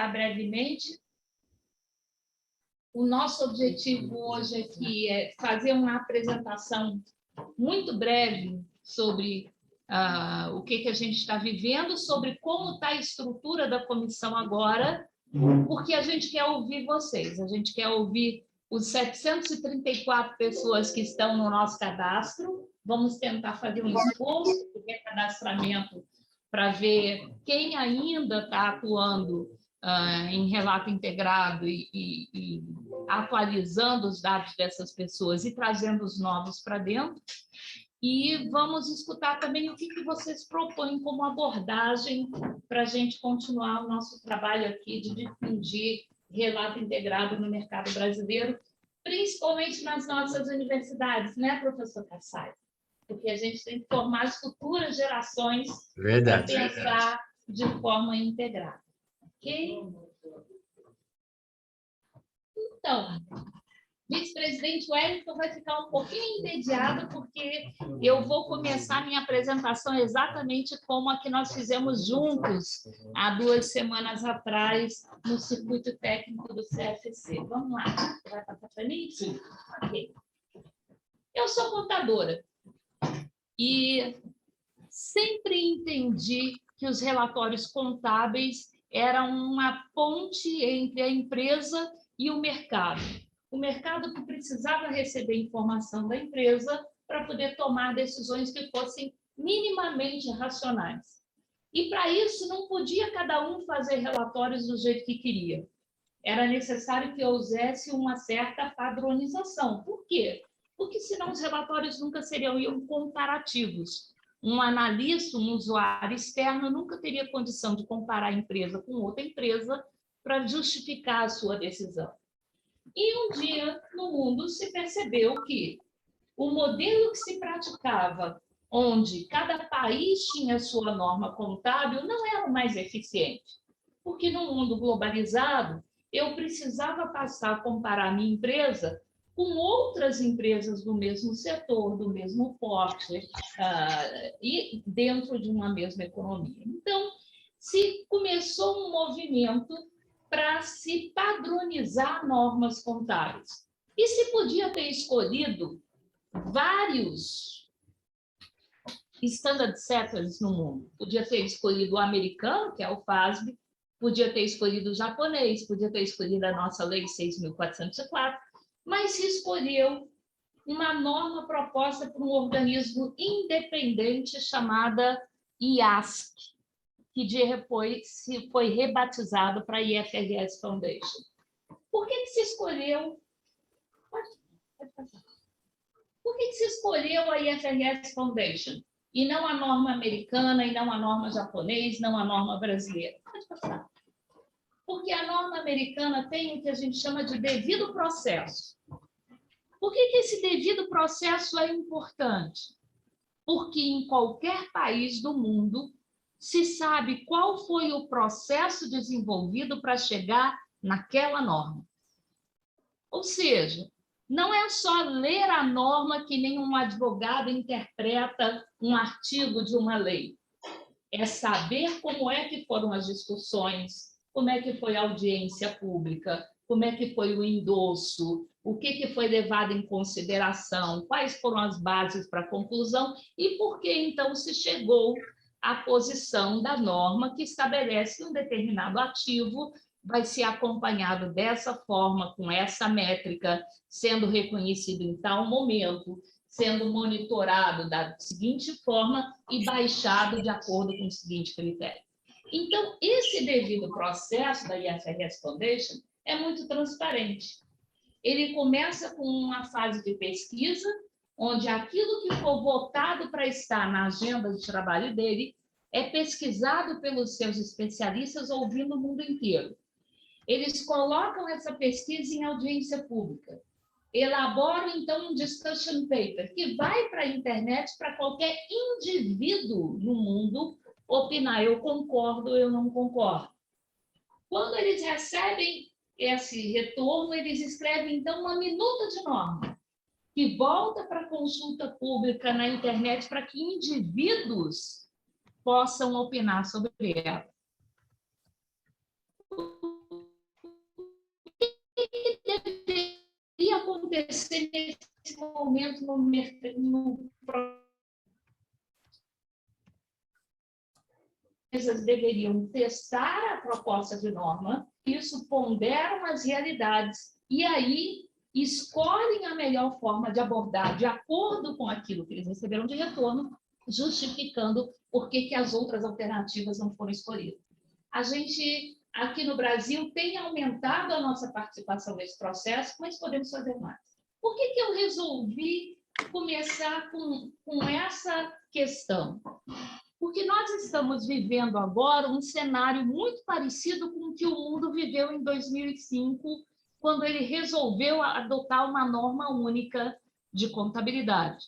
brevemente. O nosso objetivo hoje aqui é fazer uma apresentação muito breve sobre o que a gente está vivendo, sobre como está a estrutura da comissão agora, porque a gente quer ouvir vocês, a gente quer ouvir os 734 pessoas que estão no nosso cadastro. Vamos tentar fazer um esforço de recadastramento para ver quem ainda está atuando em relato integrado e atualizando os dados dessas pessoas e trazendo os novos para dentro. E vamos escutar também o que vocês propõem como abordagem para a gente continuar o nosso trabalho aqui de difundir relato integrado no mercado brasileiro, principalmente nas nossas universidades, né, professor Kassai? Porque a gente tem que formar as futuras gerações para pensar de forma integrada. Ok? Então, vice-presidente Wellington vai ficar um pouquinho entediado, porque eu vou começar minha apresentação exatamente como a que nós fizemos juntos há 2 semanas atrás, no circuito técnico do CFC. Vamos lá. Você vai passar para mim? Sim. Ok. Eu sou contadora e sempre entendi que os relatórios contábeis eram uma ponte entre a empresa e o mercado. O mercado que precisava receber informação da empresa para poder tomar decisões que fossem minimamente racionais. E, para isso, não podia cada um fazer relatórios do jeito que queria. Era necessário que houvesse uma certa padronização. Por quê? Porque, senão, os relatórios nunca seriam comparativos. Um analista, um usuário externo, nunca teria condição de comparar a empresa com outra empresa para justificar a sua decisão. E um dia, no mundo, se percebeu que o modelo que se praticava, onde cada país tinha sua norma contábil, não era o mais eficiente. Porque no mundo globalizado, eu precisava passar a comparar minha empresa com outras empresas do mesmo setor, do mesmo porte, e dentro de uma mesma economia. Então, se começou um movimento para se padronizar normas contábeis. E se podia ter escolhido vários standard setters no mundo. Podia ter escolhido o americano, que é o FASB, podia ter escolhido o japonês, podia ter escolhido a nossa Lei 6.404, mas se escolheu uma norma proposta por um organismo independente chamada IASC, que depois foi rebatizado para IFRS Foundation. Por que se escolheu? Pode passar. Por que se escolheu a IFRS Foundation e não a norma americana, e não a norma japonesa, não a norma brasileira? Pode passar. Porque a norma americana tem o que a gente chama de devido processo. Por que esse devido processo é importante? Porque em qualquer país do mundo se sabe qual foi o processo desenvolvido para chegar naquela norma. Ou seja, não é só ler a norma que nem um advogado interpreta um artigo de uma lei. É saber como é que foram as discussões, como é que foi a audiência pública, como é que foi o endosso, o que foi levado em consideração, quais foram as bases para a conclusão e por que, então, se chegou à posição da norma que estabelece que um determinado ativo vai ser acompanhado dessa forma, com essa métrica, sendo reconhecido em tal momento, sendo monitorado da seguinte forma e baixado de acordo com o seguinte critério. Então, esse devido processo da IFRS Foundation é muito transparente. Ele começa com uma fase de pesquisa, onde aquilo que for votado para estar na agenda de trabalho dele é pesquisado pelos seus especialistas ouvindo o mundo inteiro. Eles colocam essa pesquisa em audiência pública, elaboram, então, um discussion paper, que vai para a internet para qualquer indivíduo no mundo opinar, eu concordo, eu não concordo. Quando eles recebem esse retorno, eles escrevem, então, uma minuta de norma, que volta para a consulta pública na internet para que indivíduos possam opinar sobre ela. nesse momento no empresas deveriam testar a proposta de norma, isso ponderam as realidades, e aí escolhem a melhor forma de abordar, de acordo com aquilo que eles receberam de retorno, justificando por que as outras alternativas não foram escolhidas. A gente, aqui no Brasil, tem aumentado a nossa participação nesse processo, mas podemos fazer mais. Por que eu resolvi começar com essa questão? Porque nós estamos vivendo agora um cenário muito parecido com o que o mundo viveu em 2005, quando ele resolveu adotar uma norma única de contabilidade.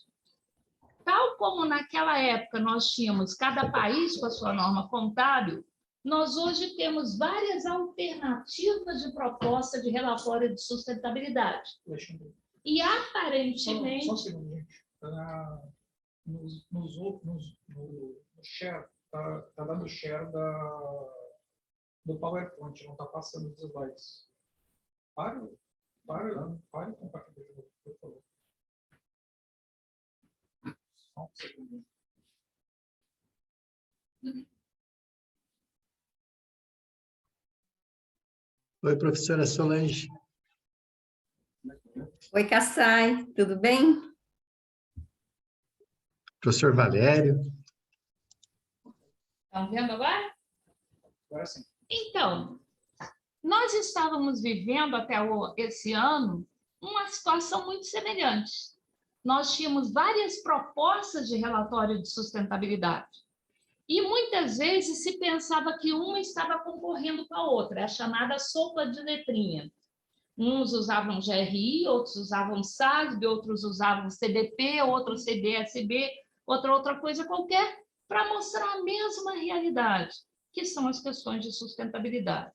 Tal como naquela época nós tínhamos cada país com a sua norma contábil, nós hoje temos várias alternativas de proposta de relatório de sustentabilidade. E aparentemente... Só um segundo, gente. No share, tá dando share do PowerPoint, não está passando os slides. Pare o compartilhamento, por favor. Só um segundo. Oi, professora Solange. Oi, Kassai, tudo bem? Professor Valério. Estão vendo agora? Agora sim. Então, nós estávamos vivendo até esse ano uma situação muito semelhante. Nós tínhamos várias propostas de relatório de sustentabilidade. E muitas vezes se pensava que uma estava concorrendo com a outra, é a chamada sopa de letrinha. Uns usavam GRI, outros usavam SASB, outros usavam CDP, outros CDSB, outra coisa qualquer, para mostrar a mesma realidade, que são as questões de sustentabilidade.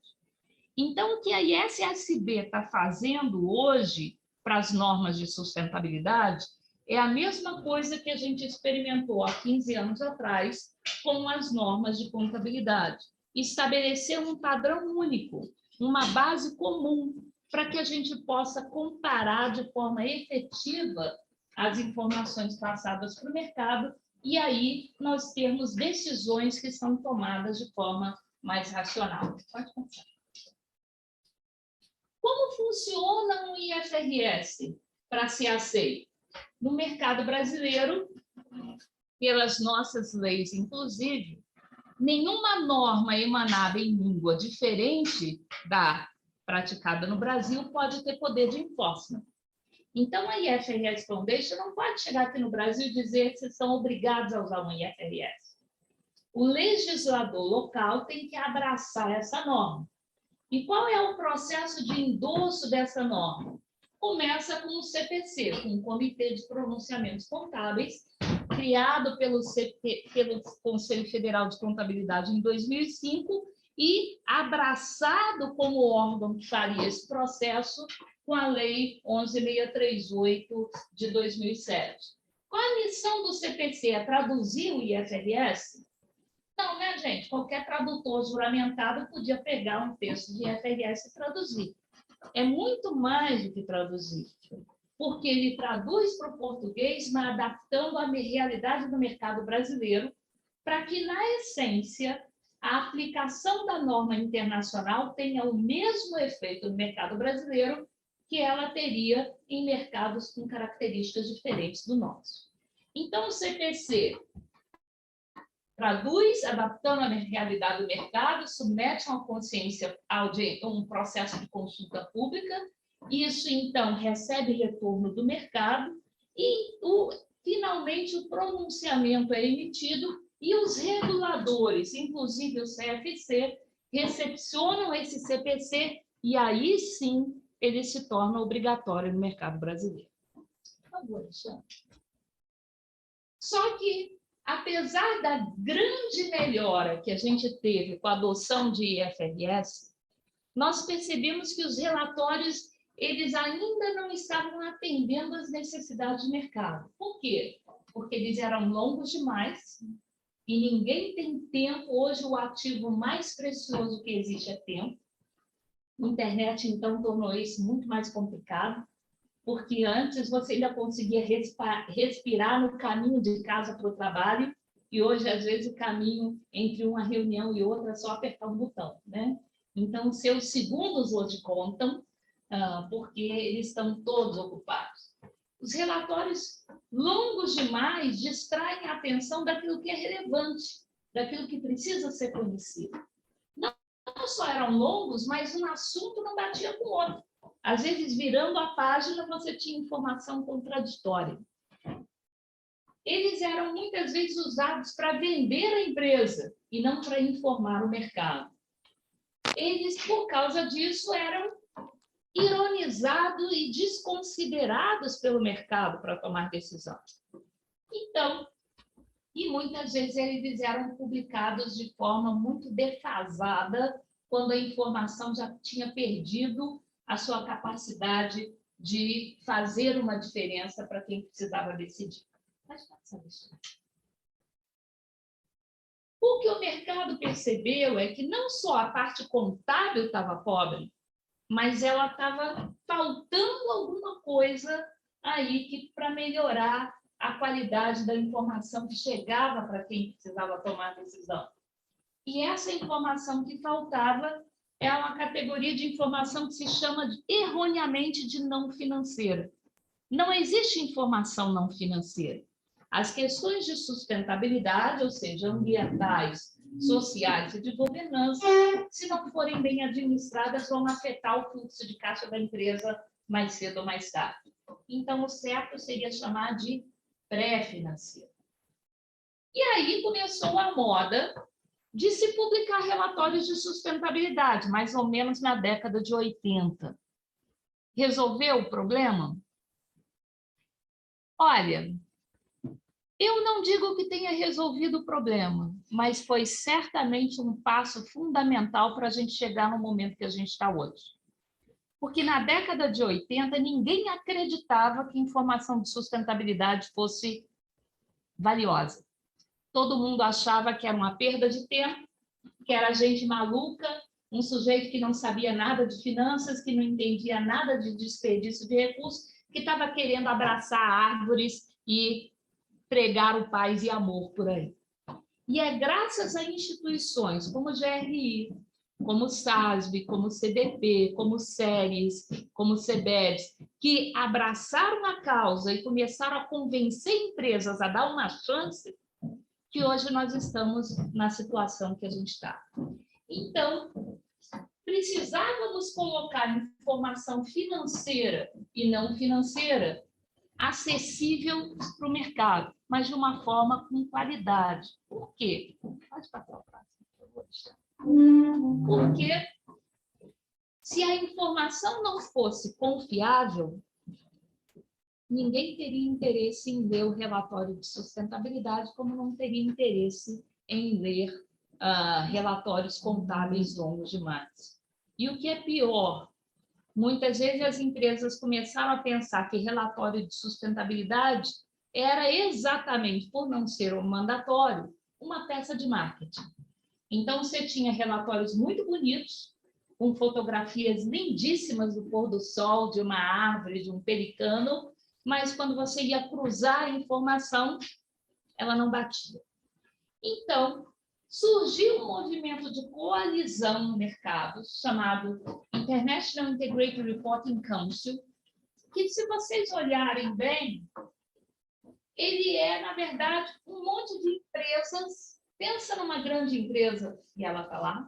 Então, o que a ISSB está fazendo hoje para as normas de sustentabilidade é a mesma coisa que a gente experimentou há 15 anos atrás com as normas de contabilidade. Estabelecer um padrão único, uma base comum, para que a gente possa comparar de forma efetiva as informações passadas para o mercado e aí nós termos decisões que são tomadas de forma mais racional. Pode começar. Como funciona um IFRS para ser aceito? No mercado brasileiro, pelas nossas leis, inclusive, nenhuma norma emanada em língua diferente da praticada no Brasil pode ter poder de enforcement. Então, a IFRS Foundation não pode chegar aqui no Brasil e dizer que vocês são obrigados a usar um IFRS. O legislador local tem que abraçar essa norma. E qual é o processo de endosso dessa norma? Começa com o CPC, com o Comitê de Pronunciamentos Contábeis, criado pelo Conselho Federal de Contabilidade em 2005 e abraçado como órgão que faria esse processo com a Lei 11.638 de 2007. Qual a missão do CPC? É traduzir o IFRS? Não, né, gente? Qualquer tradutor juramentado podia pegar um texto de IFRS e traduzir. É muito mais do que traduzir, porque ele traduz para o português, mas adaptando a realidade do mercado brasileiro, para que, na essência, a aplicação da norma internacional tenha o mesmo efeito no mercado brasileiro que ela teria em mercados com características diferentes do nosso. Então, o CPC traduz, adaptando a realidade do mercado, submete uma consciência a um processo de consulta pública, isso, então, recebe retorno do mercado e, finalmente, o pronunciamento é emitido e os reguladores, inclusive o CFC, recepcionam esse CPC e aí sim ele se torna obrigatório no mercado brasileiro. Por favor, Alexandre. Só que, apesar da grande melhora que a gente teve com a adoção de IFRS, nós percebemos que os relatórios eles ainda não estavam atendendo às necessidades de mercado. Por quê? Porque eles eram longos demais e ninguém tem tempo. Hoje, o ativo mais precioso que existe é tempo. A internet, então, tornou isso muito mais complicado. porque antes você ainda conseguia respirar no caminho de casa para o trabalho, e hoje, às vezes, o caminho entre uma reunião e outra é só apertar um botão, né? Então, seus segundos hoje contam, porque eles estão todos ocupados. Os relatórios longos demais distraem a atenção daquilo que é relevante, daquilo que precisa ser conhecido. Não só eram longos, mas um assunto não batia com o outro. Às vezes, virando a página, você tinha informação contraditória. Eles eram muitas vezes usados para vender a empresa e não para informar o mercado. Eles, por causa disso, eram ironizados e desconsiderados pelo mercado para tomar decisão. Então, e muitas vezes eles eram publicados de forma muito defasada, quando a informação já tinha perdido a sua capacidade de fazer uma diferença para quem precisava decidir. O que o mercado percebeu é que não só a parte contábil estava pobre, mas ela estava faltando alguma coisa aí para melhorar a qualidade da informação que chegava para quem precisava tomar decisão. E essa informação que faltava é uma categoria de informação que se chama erroneamente de não financeira. Não existe informação não financeira. As questões de sustentabilidade, ou seja, ambientais, sociais e de governança, se não forem bem administradas, vão afetar o fluxo de caixa da empresa mais cedo ou mais tarde. Então, o certo seria chamar de pré-financeiro. E aí começou a moda de se publicar relatórios de sustentabilidade, mais ou menos na década de 80. Resolveu o problema? Olha, eu não digo que tenha resolvido o problema, mas foi certamente um passo fundamental para a gente chegar no momento que a gente está hoje. Porque na década de 80, ninguém acreditava que informação de sustentabilidade fosse valiosa. Todo mundo achava que era uma perda de tempo, que era gente maluca, um sujeito que não sabia nada de finanças, que não entendia nada de desperdício de recursos, que estava querendo abraçar árvores e pregar o paz e amor por aí. E é graças a instituições como o GRI, como o SASB, como o CDP, como o SERES, como o CEBEDS, que abraçaram a causa e começaram a convencer empresas a dar uma chance, que hoje nós estamos na situação que a gente está. Então, precisávamos colocar informação financeira e não financeira acessível para o mercado, mas de uma forma com qualidade. Por quê? Pode passar o próximo, por favor. Porque se a informação não fosse confiável, ninguém teria interesse em ler o relatório de sustentabilidade, como não teria interesse em ler relatórios contábeis longos demais. E o que é pior, muitas vezes as empresas começaram a pensar que relatório de sustentabilidade era exatamente, por não ser um mandatório, uma peça de marketing. Então, você tinha relatórios muito bonitos, com fotografias lindíssimas do pôr do sol, de uma árvore, de um pelicano, mas quando você ia cruzar a informação, ela não batia. Então, surgiu um movimento de coalizão no mercado, chamado International Integrated Reporting Council, que, se vocês olharem bem, ele é, na verdade, um monte de empresas. Pensa numa grande empresa, e ela está lá,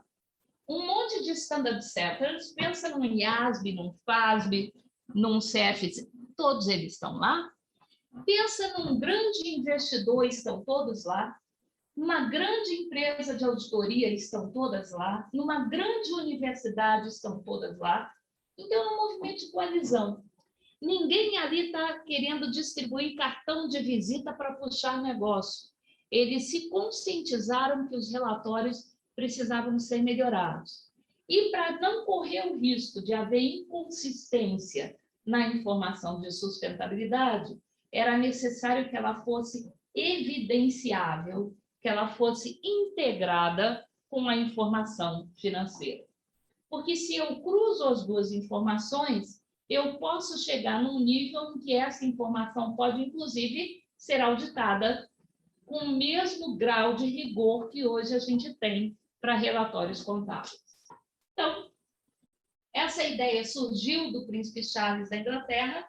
um monte de standard setters, pensa num IASB, num FASB, num CFC, todos eles estão lá. Pensa num grande investidor, estão todos lá. Numa grande empresa de auditoria, estão todas lá. Numa grande universidade, estão todas lá. Então, é um movimento de coalizão. Ninguém ali está querendo distribuir cartão de visita para puxar negócio. Eles se conscientizaram que os relatórios precisavam ser melhorados. E para não correr o risco de haver inconsistência na informação de sustentabilidade, era necessário que ela fosse evidenciável, que ela fosse integrada com a informação financeira. Porque se eu cruzo as duas informações, eu posso chegar num nível em que essa informação pode, inclusive, ser auditada com o mesmo grau de rigor que hoje a gente tem para relatórios contábeis. Então, essa ideia surgiu do príncipe Charles da Inglaterra.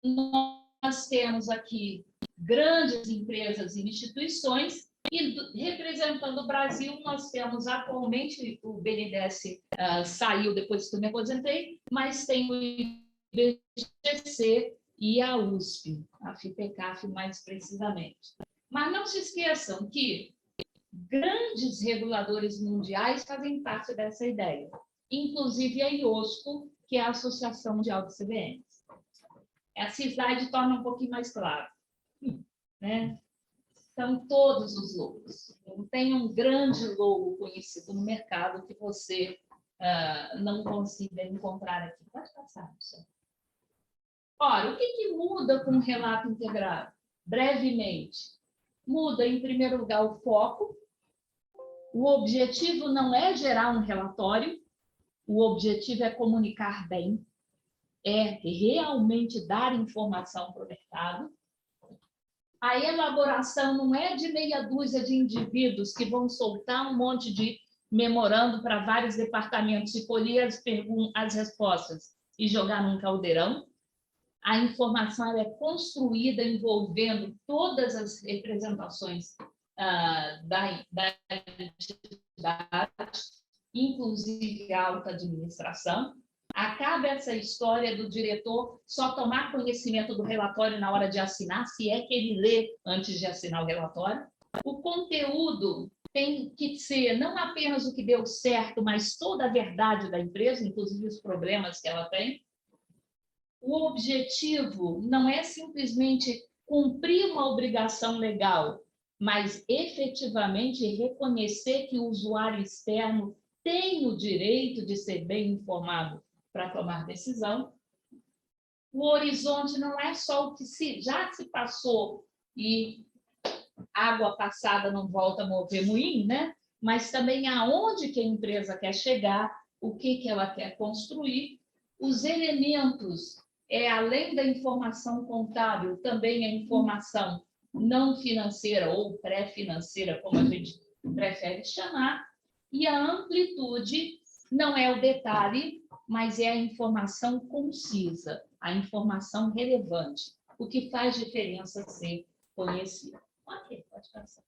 Nós temos aqui grandes empresas e instituições, e representando o Brasil, nós temos atualmente, o BNDES saiu depois que eu me aposentei, mas tem o IBGC e a USP, a FIPECAF mais precisamente. Mas não se esqueçam que grandes reguladores mundiais fazem parte dessa ideia, inclusive a IOSCO, que é a Associação Mundial de CBNs. Essa slide torna um pouquinho mais claro, né? São todos os logos. Não tem um grande logo conhecido no mercado que você não consiga encontrar aqui. Pode passar, Michel. Ora, o que muda com o relato integrado? Brevemente, muda, em primeiro lugar, o foco. O objetivo não é gerar um relatório, o objetivo é comunicar bem, é realmente dar informação para o mercado. A elaboração não é de meia dúzia de indivíduos que vão soltar um monte de memorando para vários departamentos e colher as respostas e jogar num caldeirão. A informação é construída envolvendo todas as representações da entidade, inclusive a alta administração. Acaba essa história do diretor só tomar conhecimento do relatório na hora de assinar, se é que ele lê antes de assinar o relatório. O conteúdo tem que ser não apenas o que deu certo, mas toda a verdade da empresa, inclusive os problemas que ela tem. O objetivo não é simplesmente cumprir uma obrigação legal, mas efetivamente reconhecer que o usuário externo tem o direito de ser bem informado para tomar decisão. O horizonte não é só o que já se passou e água passada não volta a mover moinho, né? Mas também aonde que a empresa quer chegar, o que ela quer construir. Os elementos, além da informação contábil, também a informação não financeira ou pré-financeira, como a gente prefere chamar, e a amplitude não é o detalhe, mas é a informação concisa, a informação relevante, o que faz diferença ser conhecido. Ok, pode passar.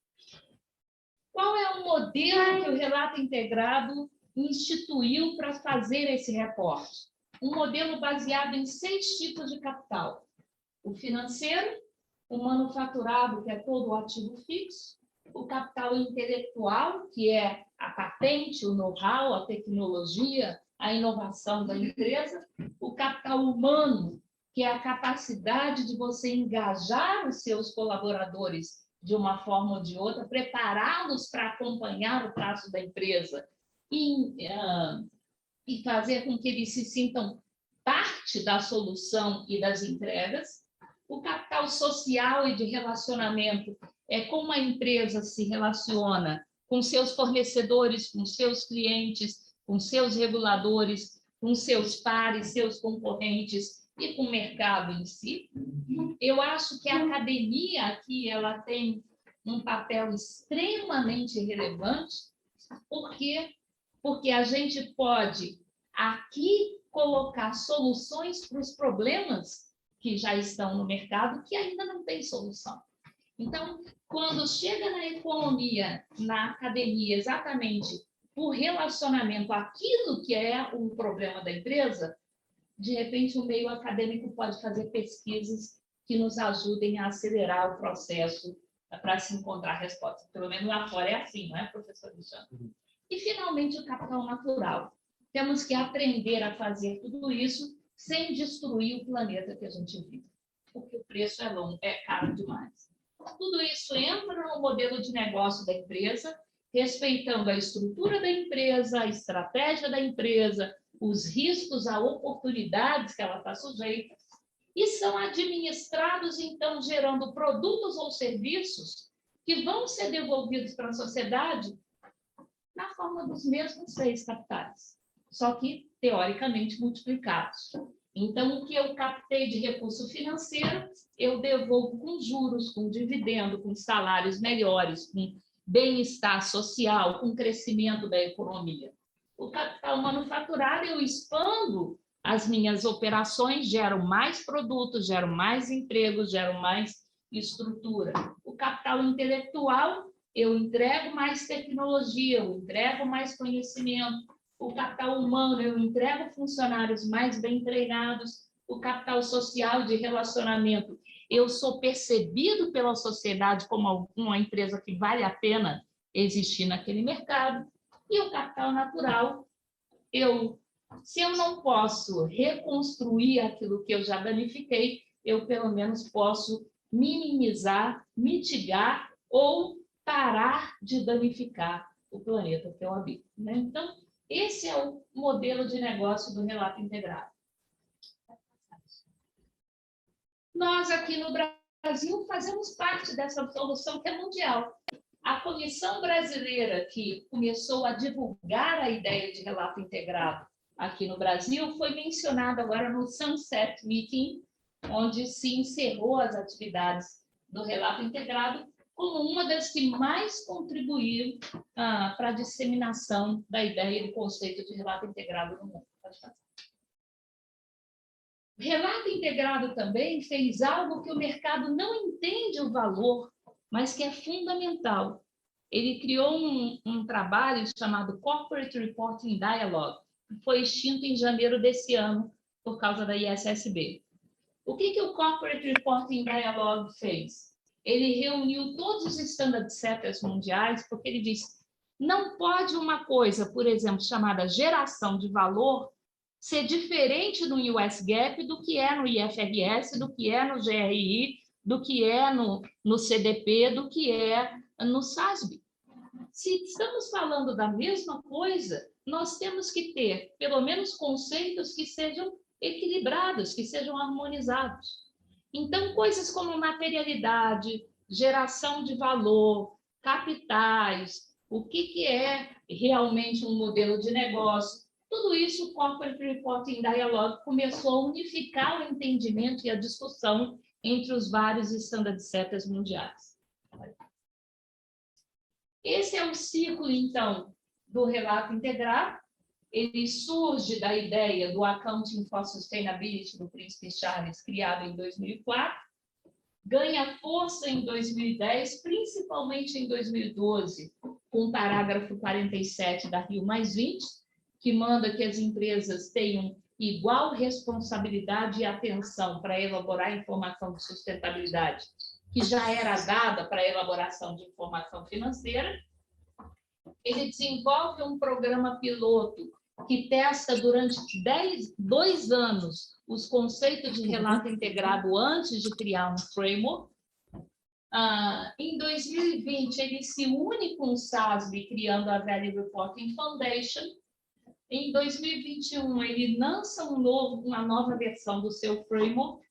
Qual é o modelo que o relato integrado instituiu para fazer esse reporte? Um modelo baseado em 6 tipos de capital. O financeiro, o manufaturado, que é todo o ativo fixo, o capital intelectual, que é a patente, o know-how, a tecnologia, a inovação da empresa, o capital humano, que é a capacidade de você engajar os seus colaboradores de uma forma ou de outra, prepará-los para acompanhar o traço da empresa e fazer com que eles se sintam parte da solução e das entregas. O capital social e de relacionamento é como a empresa se relaciona com seus fornecedores, com seus clientes, com seus reguladores, com seus pares, seus concorrentes e com o mercado em si. Eu acho que a academia aqui ela tem um papel extremamente relevante, porque a gente pode aqui colocar soluções para os problemas que já estão no mercado, que ainda não tem solução. Então, quando chega na economia, na academia, exatamente por relacionamento àquilo que é um problema da empresa, de repente o meio acadêmico pode fazer pesquisas que nos ajudem a acelerar o processo para se encontrar respostas. Pelo menos lá fora é assim, não é, professor Alexandre? E, finalmente, o capital natural. Temos que aprender a fazer tudo isso sem destruir o planeta que a gente vive, porque o preço é caro demais. Tudo isso entra no modelo de negócio da empresa, respeitando a estrutura da empresa, a estratégia da empresa, os riscos, as oportunidades que ela está sujeita, e são administrados, então, gerando produtos ou serviços que vão ser devolvidos para a sociedade na forma dos mesmos 6 capitais. só que teoricamente multiplicados. Então, o que eu captei de recurso financeiro, eu devolvo com juros, com dividendo, com salários melhores, com bem-estar social, com crescimento da economia. O capital manufaturado, eu expando as minhas operações, gero mais produtos, gero mais empregos, gero mais estrutura. O capital intelectual, eu entrego mais tecnologia, eu entrego mais conhecimento. O capital humano, eu entrego funcionários mais bem treinados. O capital social de relacionamento, eu sou percebido pela sociedade como uma empresa que vale a pena existir naquele mercado. E o capital natural, se eu não posso reconstruir aquilo que eu já danifiquei, eu pelo menos posso minimizar, mitigar ou parar de danificar o planeta que eu habito, né? Então, esse é o modelo de negócio do relato integrado. Nós aqui no Brasil fazemos parte dessa solução que é mundial. A comissão brasileira que começou a divulgar a ideia de relato integrado aqui no Brasil foi mencionada agora no Sunset Meeting, onde se encerrou as atividades do relato integrado como uma das que mais contribuíram para a disseminação da ideia e do conceito de relato integrado no mundo. Pode passar. O relato integrado também fez algo que o mercado não entende o valor, mas que é fundamental. Ele criou um trabalho chamado Corporate Reporting Dialogue, que foi extinto em janeiro desse ano por causa da ISSB. O que o Corporate Reporting Dialogue fez? Ele reuniu todos os standard setters mundiais, porque ele disse, não pode uma coisa, por exemplo, chamada geração de valor, ser diferente no US GAAP do que é no IFRS, do que é no GRI, do que é no CDP, do que é no SASB. Se estamos falando da mesma coisa, nós temos que ter, pelo menos, conceitos que sejam equilibrados, que sejam harmonizados. Então, coisas como materialidade, geração de valor, capitais, o que é realmente um modelo de negócio, tudo isso o Corporate Reporting Dialogue começou a unificar o entendimento e a discussão entre os vários standard setters mundiais. Esse é o ciclo, então, do relato integrado. Ele surge da ideia do Accounting for Sustainability do Príncipe Charles, criado em 2004, ganha força em 2010, principalmente em 2012, com o parágrafo 47 da Rio+20, que manda que as empresas tenham igual responsabilidade e atenção para elaborar informação de sustentabilidade, que já era dada para a elaboração de informação financeira. Ele desenvolve um programa piloto que testa durante 2 anos os conceitos de relato integrado antes de criar um framework. Em 2020, ele se une com o SASB, criando a Value Reporting Foundation. Em 2021, ele lança uma nova versão do seu framework.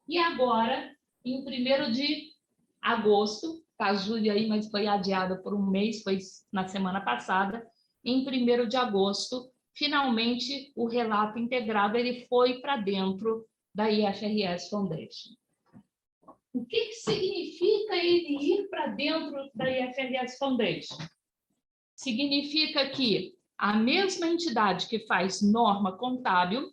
E agora, em 1º de agosto, está julho aí, mas foi adiado por um mês, foi na semana passada, em 1º de agosto, finalmente, o relato integrado ele foi para dentro da IFRS Foundation. O que significa ele ir para dentro da IFRS Foundation? Significa que a mesma entidade que faz norma contábil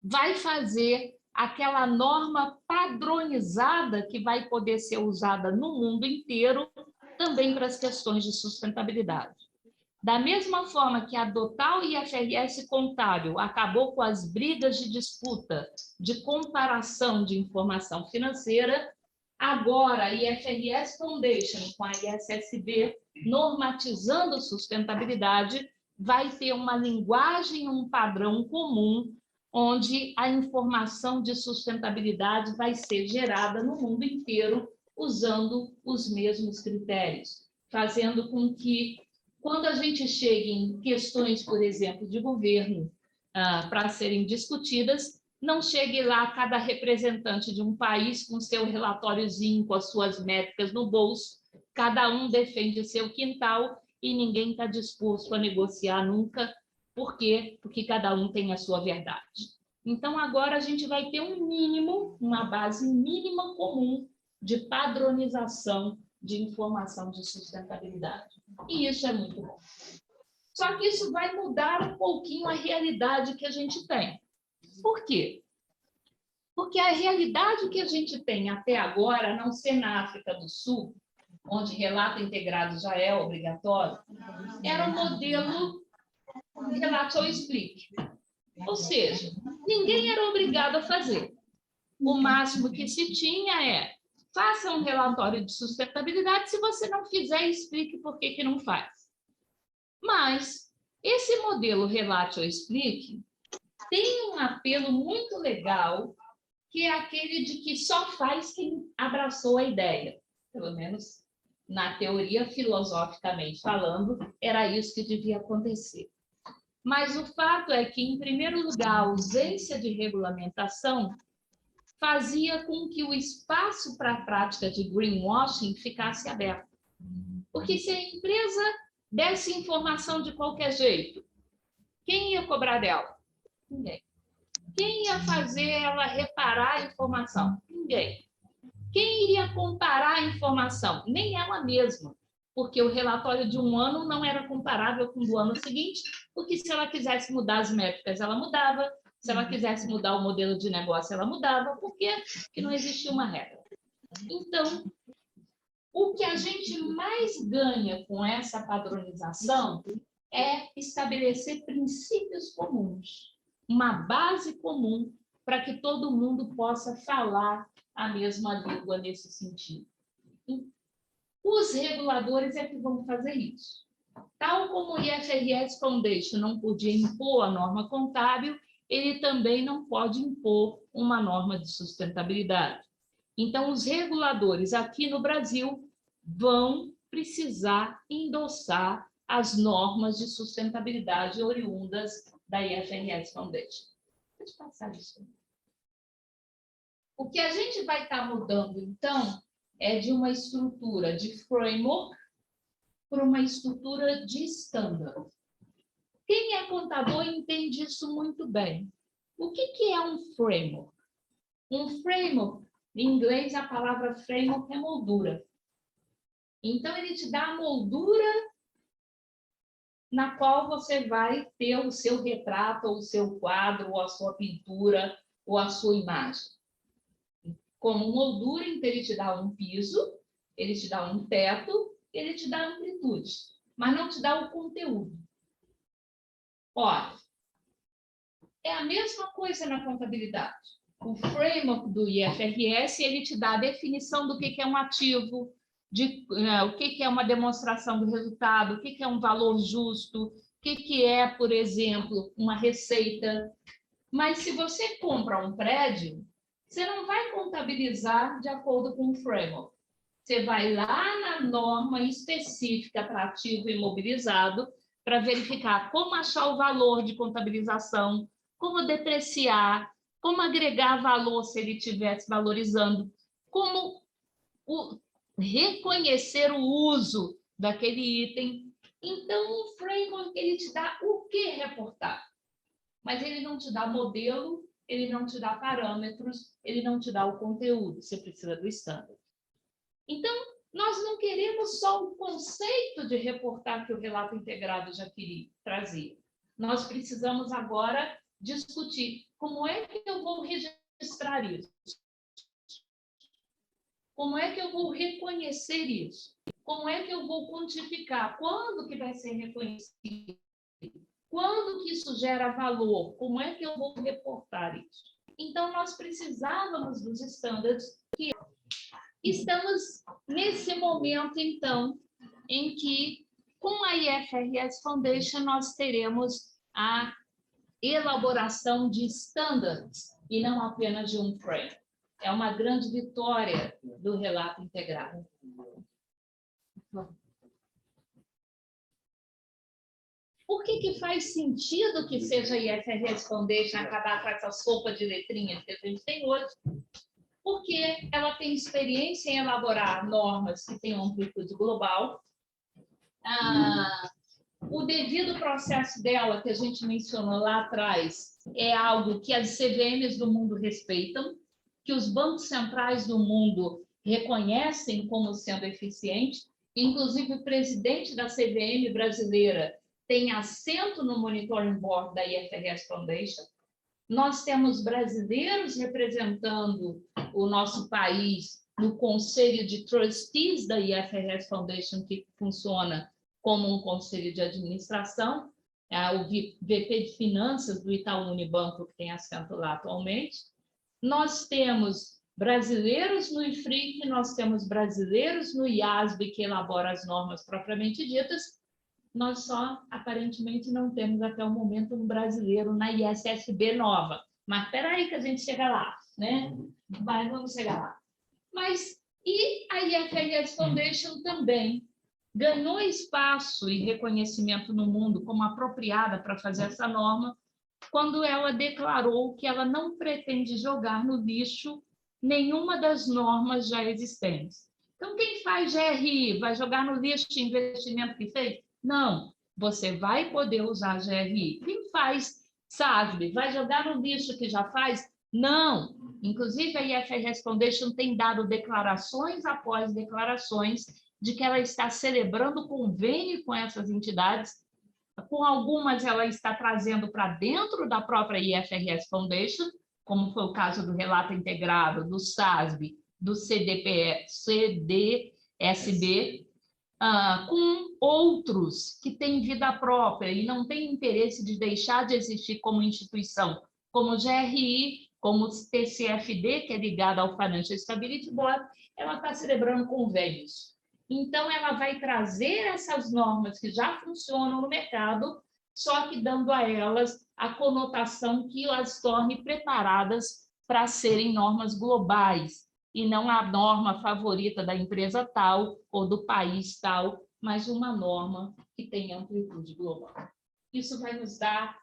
vai fazer aquela norma padronizada que vai poder ser usada no mundo inteiro também para as questões de sustentabilidade. Da mesma forma que adotar o IFRS contábil acabou com as brigas de disputa de comparação de informação financeira, agora a IFRS Foundation, com a ISSB, normatizando sustentabilidade, vai ter uma linguagem, um padrão comum, onde a informação de sustentabilidade vai ser gerada no mundo inteiro usando os mesmos critérios, fazendo com que, quando a gente chegue em questões, por exemplo, de governo, para serem discutidas, não chegue lá cada representante de um país com seu relatóriozinho, com as suas métricas no bolso, cada um defende seu quintal e ninguém está disposto a negociar nunca Por quê? Porque cada um tem a sua verdade. Então, agora a gente vai ter um mínimo, uma base mínima comum de padronização de informação de sustentabilidade. E isso é muito bom. Só que isso vai mudar um pouquinho a realidade que a gente tem. Por quê? Porque a realidade que a gente tem até agora, a não ser na África do Sul, onde relato integrado já é obrigatório, era um modelo relato ou explique. Ou seja, ninguém era obrigado a fazer. O máximo que se tinha é: faça um relatório de sustentabilidade, se você não fizer, explique por que não faz. Mas esse modelo relate ou explique tem um apelo muito legal, que é aquele de que só faz quem abraçou a ideia. Pelo menos na teoria, filosoficamente falando, era isso que devia acontecer. Mas o fato é que, em primeiro lugar, a ausência de regulamentação fazia com que o espaço para a prática de greenwashing ficasse aberto. Porque se a empresa desse informação de qualquer jeito, quem ia cobrar dela? Ninguém. Quem ia fazer ela reparar a informação? Ninguém. Quem iria comparar a informação? Nem ela mesma, porque o relatório de um ano não era comparável com o do ano seguinte, porque se ela quisesse mudar as métricas, ela mudava, se ela quisesse mudar o modelo de negócio, ela mudava, porque não existia uma regra. Então, o que a gente mais ganha com essa padronização é estabelecer princípios comuns, uma base comum para que todo mundo possa falar a mesma língua nesse sentido. Os reguladores é que vão fazer isso. Tal como o IFRS Foundation não podia impor a norma contábil, ele também não pode impor uma norma de sustentabilidade. Então, os reguladores aqui no Brasil vão precisar endossar as normas de sustentabilidade oriundas da IFRS Foundation. Deixa eu passar isso. O que a gente vai estar mudando, então, é de uma estrutura de framework para uma estrutura de standard. Quem é contador entende isso muito bem. O que é um framework? Um framework, em inglês, a palavra framework é moldura. Então, ele te dá a moldura na qual você vai ter o seu retrato, ou o seu quadro, ou a sua pintura, ou a sua imagem. Como moldura, então ele te dá um piso, ele te dá um teto, ele te dá amplitude, mas não te dá o conteúdo. Olha, é a mesma coisa na contabilidade. O framework do IFRS, ele te dá a definição do que é um ativo, o que é uma demonstração do resultado, o que é um valor justo, o que é, por exemplo, uma receita. Mas se você compra um prédio, você não vai contabilizar de acordo com o framework. Você vai lá na norma específica para ativo imobilizado para verificar como achar o valor de contabilização, como depreciar, como agregar valor se ele estivesse valorizando, como reconhecer o uso daquele item. Então, o framework ele te dá o que reportar, mas ele não te dá modelo, ele não te dá parâmetros, ele não te dá o conteúdo, você precisa do standard. Então, nós não queremos só o conceito de reportar que o relato integrado já queria trazer. Nós precisamos agora discutir como é que eu vou registrar isso. Como é que eu vou reconhecer isso? Como é que eu vou quantificar? Quando que vai ser reconhecido? Quando que isso gera valor? Como é que eu vou reportar isso? Então, nós precisávamos dos estándares que estamos nesse momento, então, em que, com a IFRS Foundation, nós teremos a elaboração de estándares e não apenas de um frame. É uma grande vitória do relato integrado. Por que faz sentido que seja a IFRS Foundation acabar com essa sopa de letrinhas que a gente tem hoje? Porque ela tem experiência em elaborar normas que tenham amplitude global, O devido processo dela, que a gente mencionou lá atrás, é algo que as CVMs do mundo respeitam, que os bancos centrais do mundo reconhecem como sendo eficiente. Inclusive, o presidente da CVM brasileira tem assento no Monitoring Board da IFRS Foundation. Nós temos brasileiros representando o nosso país no Conselho de Trustees da IFRS Foundation, que funciona como um conselho de administração, o VP de Finanças do Itaú Unibanco, que tem assento lá atualmente. Nós temos brasileiros no IFRIC, nós temos brasileiros no IASB, que elabora as normas propriamente ditas. Nós só, aparentemente, não temos até o momento um brasileiro na ISSB nova. Mas espera aí que a gente chega lá, né? Mas vamos chegar lá. Mas, e a IFRS Foundation também ganhou espaço e reconhecimento no mundo como apropriada para fazer essa norma, quando ela declarou que ela não pretende jogar no lixo nenhuma das normas já existentes. Então, quem faz GRI vai jogar no lixo o investimento que fez? Não, você vai poder usar GRI. Quem faz SASB vai jogar no lixo que já faz? Não. Inclusive, a IFRS Foundation tem dado declarações após declarações de que ela está celebrando convênio com essas entidades. Com algumas, ela está trazendo para dentro da própria IFRS Foundation, como foi o caso do relato integrado, do SASB, do CDSB, com outros que têm vida própria e não têm interesse de deixar de existir como instituição, como o GRI, como o TCFD, que é ligado ao Financial Stability Board, ela está celebrando convênios. Então, ela vai trazer essas normas que já funcionam no mercado, só que dando a elas a conotação que as torne preparadas para serem normas globais, e não a norma favorita da empresa tal ou do país tal, mas uma norma que tem amplitude global. Isso vai nos dar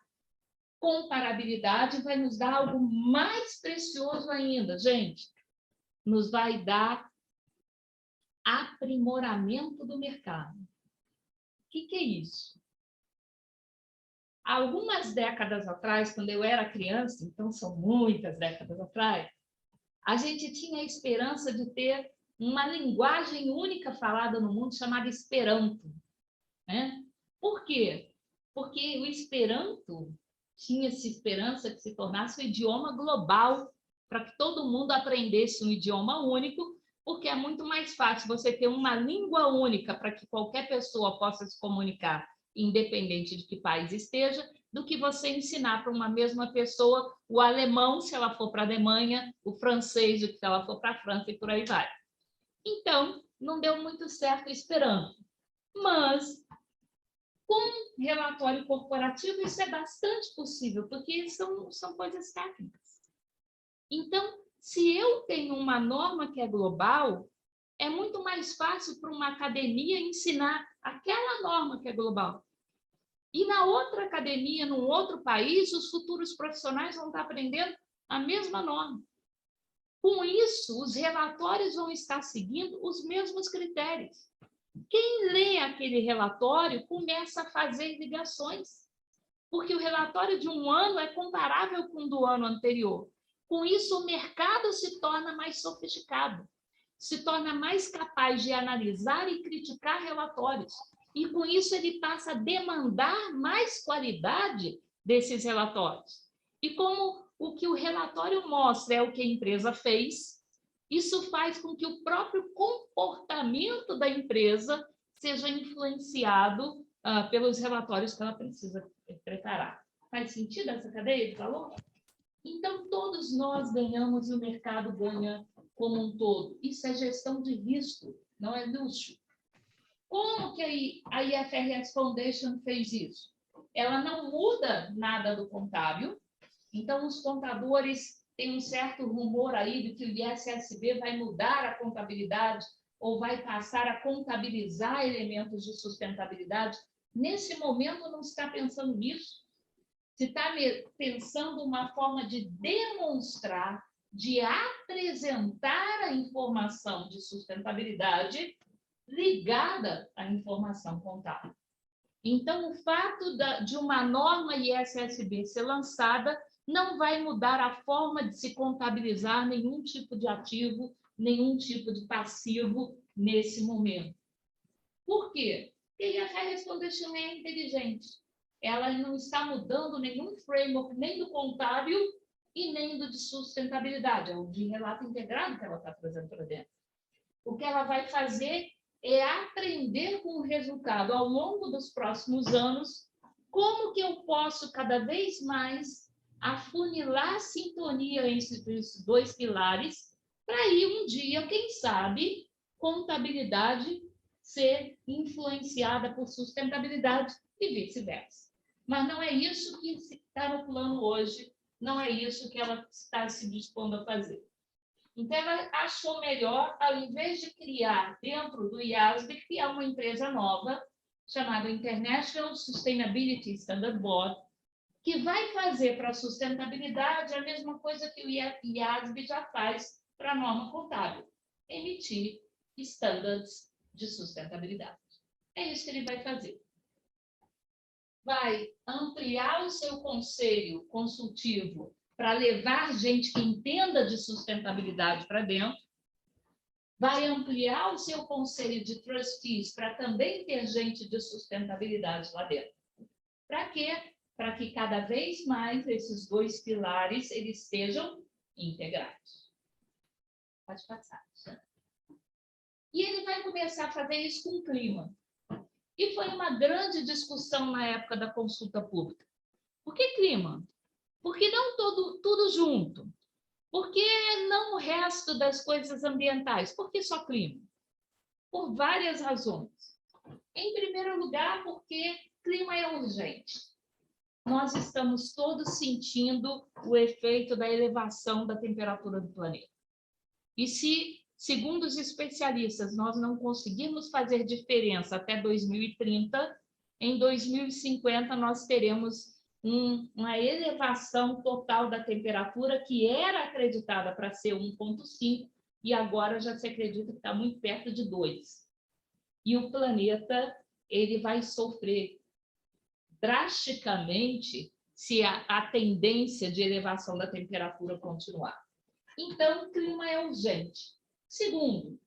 comparabilidade, vai nos dar algo mais precioso ainda, gente. Nos vai dar aprimoramento do mercado. O que é isso? Algumas décadas atrás, quando eu era criança, então são muitas décadas atrás, a gente tinha a esperança de ter uma linguagem única falada no mundo chamada Esperanto, né? Por quê? Porque o Esperanto tinha-se esperança que se tornasse um idioma global, para que todo mundo aprendesse um idioma único, porque é muito mais fácil você ter uma língua única para que qualquer pessoa possa se comunicar, independente de que país esteja, do que você ensinar para uma mesma pessoa o alemão, se ela for para a Alemanha, o francês, se ela for para a França, e por aí vai. Então, não deu muito certo esperando. Mas, com relatório corporativo, isso é bastante possível, porque são coisas técnicas. Então, se eu tenho uma norma que é global, é muito mais fácil para uma academia ensinar aquela norma que é global. E na outra academia, num outro país, os futuros profissionais vão estar aprendendo a mesma norma. Com isso, os relatórios vão estar seguindo os mesmos critérios. Quem lê aquele relatório começa a fazer ligações, porque o relatório de um ano é comparável com o do ano anterior. Com isso, o mercado se torna mais sofisticado, se torna mais capaz de analisar e criticar relatórios. E, com isso, ele passa a demandar mais qualidade desses relatórios. E como o que o relatório mostra é o que a empresa fez, isso faz com que o próprio comportamento da empresa seja influenciado pelos relatórios que ela precisa preparar. Faz sentido essa cadeia de valor? Então, todos nós ganhamos e o mercado ganha como um todo. Isso é gestão de risco, não é luxo. Como que a IFRS Foundation fez isso? Ela não muda nada do contábil, então os contadores têm um certo rumor aí de que o ISSB vai mudar a contabilidade ou vai passar a contabilizar elementos de sustentabilidade. Nesse momento não se está pensando nisso. Se está pensando uma forma de demonstrar, de apresentar a informação de sustentabilidade ligada à informação contábil. Então, o fato de uma norma ISSB ser lançada não vai mudar a forma de se contabilizar nenhum tipo de ativo, nenhum tipo de passivo nesse momento. Por quê? Porque a IFRS Foundation é inteligente. Ela não está mudando nenhum framework, nem do contábil e nem do de sustentabilidade, é o de relato integrado que ela está trazendo para dentro. O que ela vai fazer é aprender com o resultado ao longo dos próximos anos como que eu posso cada vez mais afunilar a sintonia entre esses dois pilares para ir um dia, quem sabe, contabilidade ser influenciada por sustentabilidade e vice-versa. Mas não é isso que está no plano hoje, não é isso que ela está se dispondo a fazer. Então, ela achou melhor, ao invés de criar dentro do IASB, criar uma empresa nova, chamada International Sustainability Standard Board, que vai fazer para a sustentabilidade a mesma coisa que o IASB já faz para a norma contábil, emitir standards de sustentabilidade. É isso que ele vai fazer. Vai ampliar o seu conselho consultivo para levar gente que entenda de sustentabilidade para dentro, vai ampliar o seu conselho de trustees para também ter gente de sustentabilidade lá dentro. Para quê? Para que cada vez mais esses dois pilares eles estejam integrados. Pode passar. E ele vai começar a fazer isso com o clima. E foi uma grande discussão na época da consulta pública. Por que clima? Por que não tudo junto? Por que não o resto das coisas ambientais? Por que só clima? Por várias razões. Em primeiro lugar, porque clima é urgente. Nós estamos todos sentindo o efeito da elevação da temperatura do planeta. E se, segundo os especialistas, nós não conseguirmos fazer diferença até 2030, em 2050 nós teremos uma elevação total da temperatura que era acreditada para ser 1,5 e agora já se acredita que está muito perto de 2. E o planeta ele vai sofrer drasticamente se a tendência de elevação da temperatura continuar. Então, o clima é urgente. Segundo,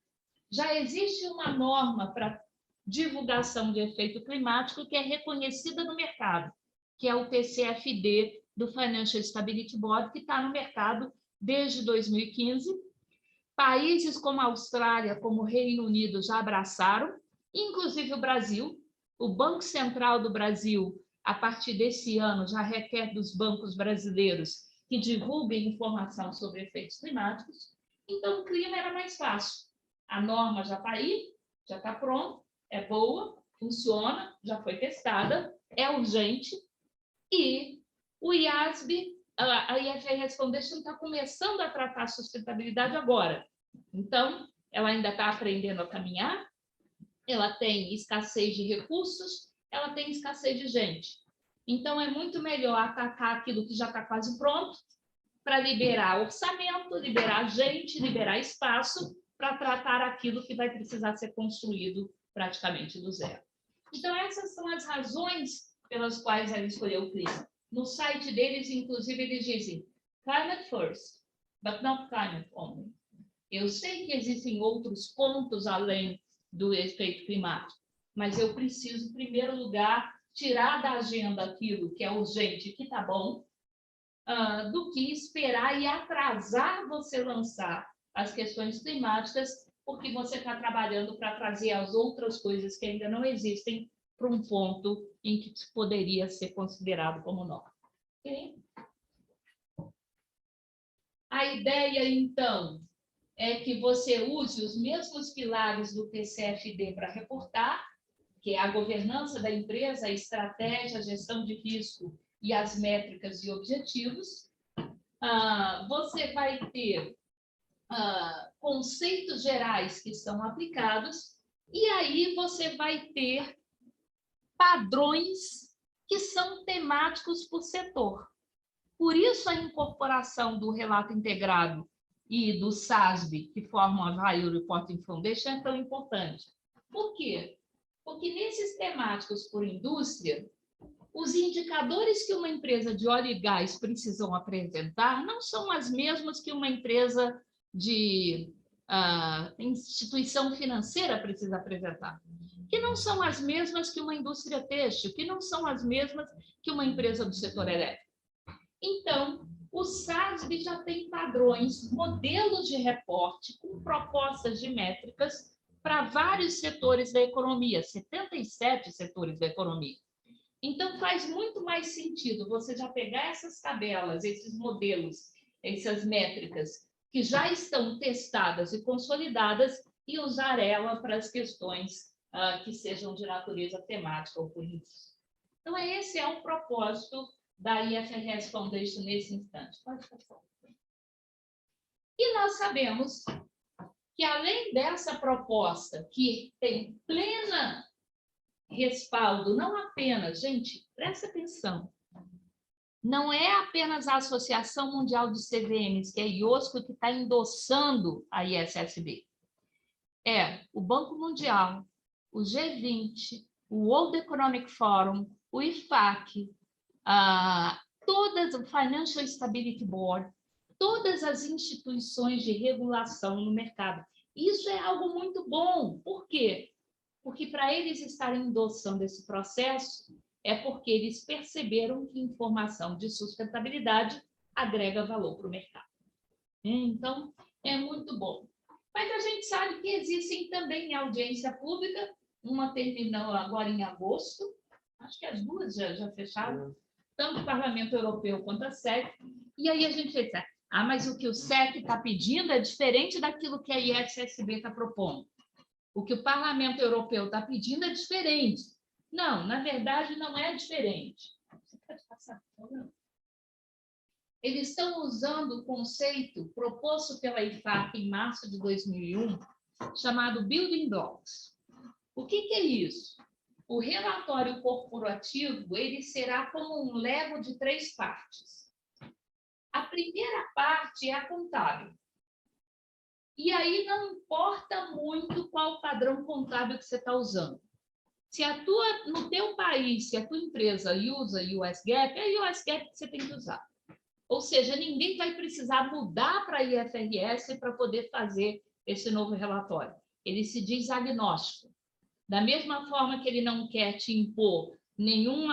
já existe uma norma para divulgação de efeito climático que é reconhecida no mercado, que é o TCFD do Financial Stability Board, que está no mercado desde 2015. Países como a Austrália, como o Reino Unido já abraçaram, inclusive o Brasil. O Banco Central do Brasil, a partir desse ano, já requer dos bancos brasileiros que divulguem informação sobre efeitos climáticos. Então, o clima era mais fácil. A norma já está aí, já está pronta, é boa, funciona, já foi testada, é urgente. E o IASB, a IFRS Foundation está começando a tratar a sustentabilidade agora. Então, ela ainda está aprendendo a caminhar, ela tem escassez de recursos, ela tem escassez de gente. Então, é muito melhor atacar aquilo que já está quase pronto, para liberar orçamento, liberar gente, liberar espaço, para tratar aquilo que vai precisar ser construído praticamente do zero. Então, essas são as razões pelas quais ela escolheu o clima. No site deles, inclusive, eles dizem climate first, but not climate only. Eu sei que existem outros pontos além do efeito climático, mas eu preciso, em primeiro lugar, tirar da agenda aquilo que é urgente e que está bom, do que esperar e atrasar você lançar as questões climáticas, porque você está trabalhando para trazer as outras coisas que ainda não existem para um ponto em que poderia ser considerado como norma. Okay? A ideia, então, é que você use os mesmos pilares do TCFD para reportar, que é a governança da empresa, a estratégia, a gestão de risco e as métricas e objetivos. Você vai ter conceitos gerais que são aplicados, e aí você vai ter padrões que são temáticos por setor. Por isso, a incorporação do relato integrado e do SASB, que formam a Value Reporting Foundation, é tão importante. Por quê? Porque nesses temáticos por indústria, os indicadores que uma empresa de óleo e gás precisam apresentar não são as mesmas que uma empresa de instituição financeira precisa apresentar, que não são as mesmas que uma indústria têxtil, que não são as mesmas que uma empresa do setor elétrico. Então, o SASB já tem padrões, modelos de reporte com propostas de métricas para vários setores da economia, 77 setores da economia. Então, faz muito mais sentido você já pegar essas tabelas, esses modelos, essas métricas que já estão testadas e consolidadas e usar ela para as questões que sejam de natureza temática ou política. Então, esse é o propósito da IFRS Foundation nesse instante. Pode passar. E nós sabemos que, além dessa proposta, que tem plena respaldo, não apenas, gente, presta atenção, não é apenas a Associação Mundial de CVMs, que é a IOSCO, que está endossando a ISSB. É o Banco Mundial, o G20, o World Economic Forum, o IFAC, todas o Financial Stability Board, todas as instituições de regulação no mercado. Isso é algo muito bom. Por quê? Porque para eles estarem endossando esse processo, é porque eles perceberam que informação de sustentabilidade agrega valor para o mercado. Então, é muito bom. Mas a gente sabe que existem também em audiência pública, uma terminou agora em agosto, acho que as duas já fecharam, tanto o Parlamento Europeu quanto a SEC, e aí a gente diz, mas o que o SEC está pedindo é diferente daquilo que a ISSB está propondo. O que o Parlamento Europeu está pedindo é diferente. Não, na verdade, não é diferente. Você pode passar, por favor? Eles estão usando o conceito proposto pela IFAC em março de 2001, chamado Building Blocks. O que é isso? O relatório corporativo ele será como um Lego de 3 partes. A primeira parte é a contábil. E aí não importa muito qual padrão contábil que você está usando. Se no teu país, se a tua empresa usa US GAAP, é US GAAP que você tem que usar. Ou seja, ninguém vai precisar mudar para a IFRS para poder fazer esse novo relatório. Ele se diz agnóstico. Da mesma forma que ele não quer te impor nenhum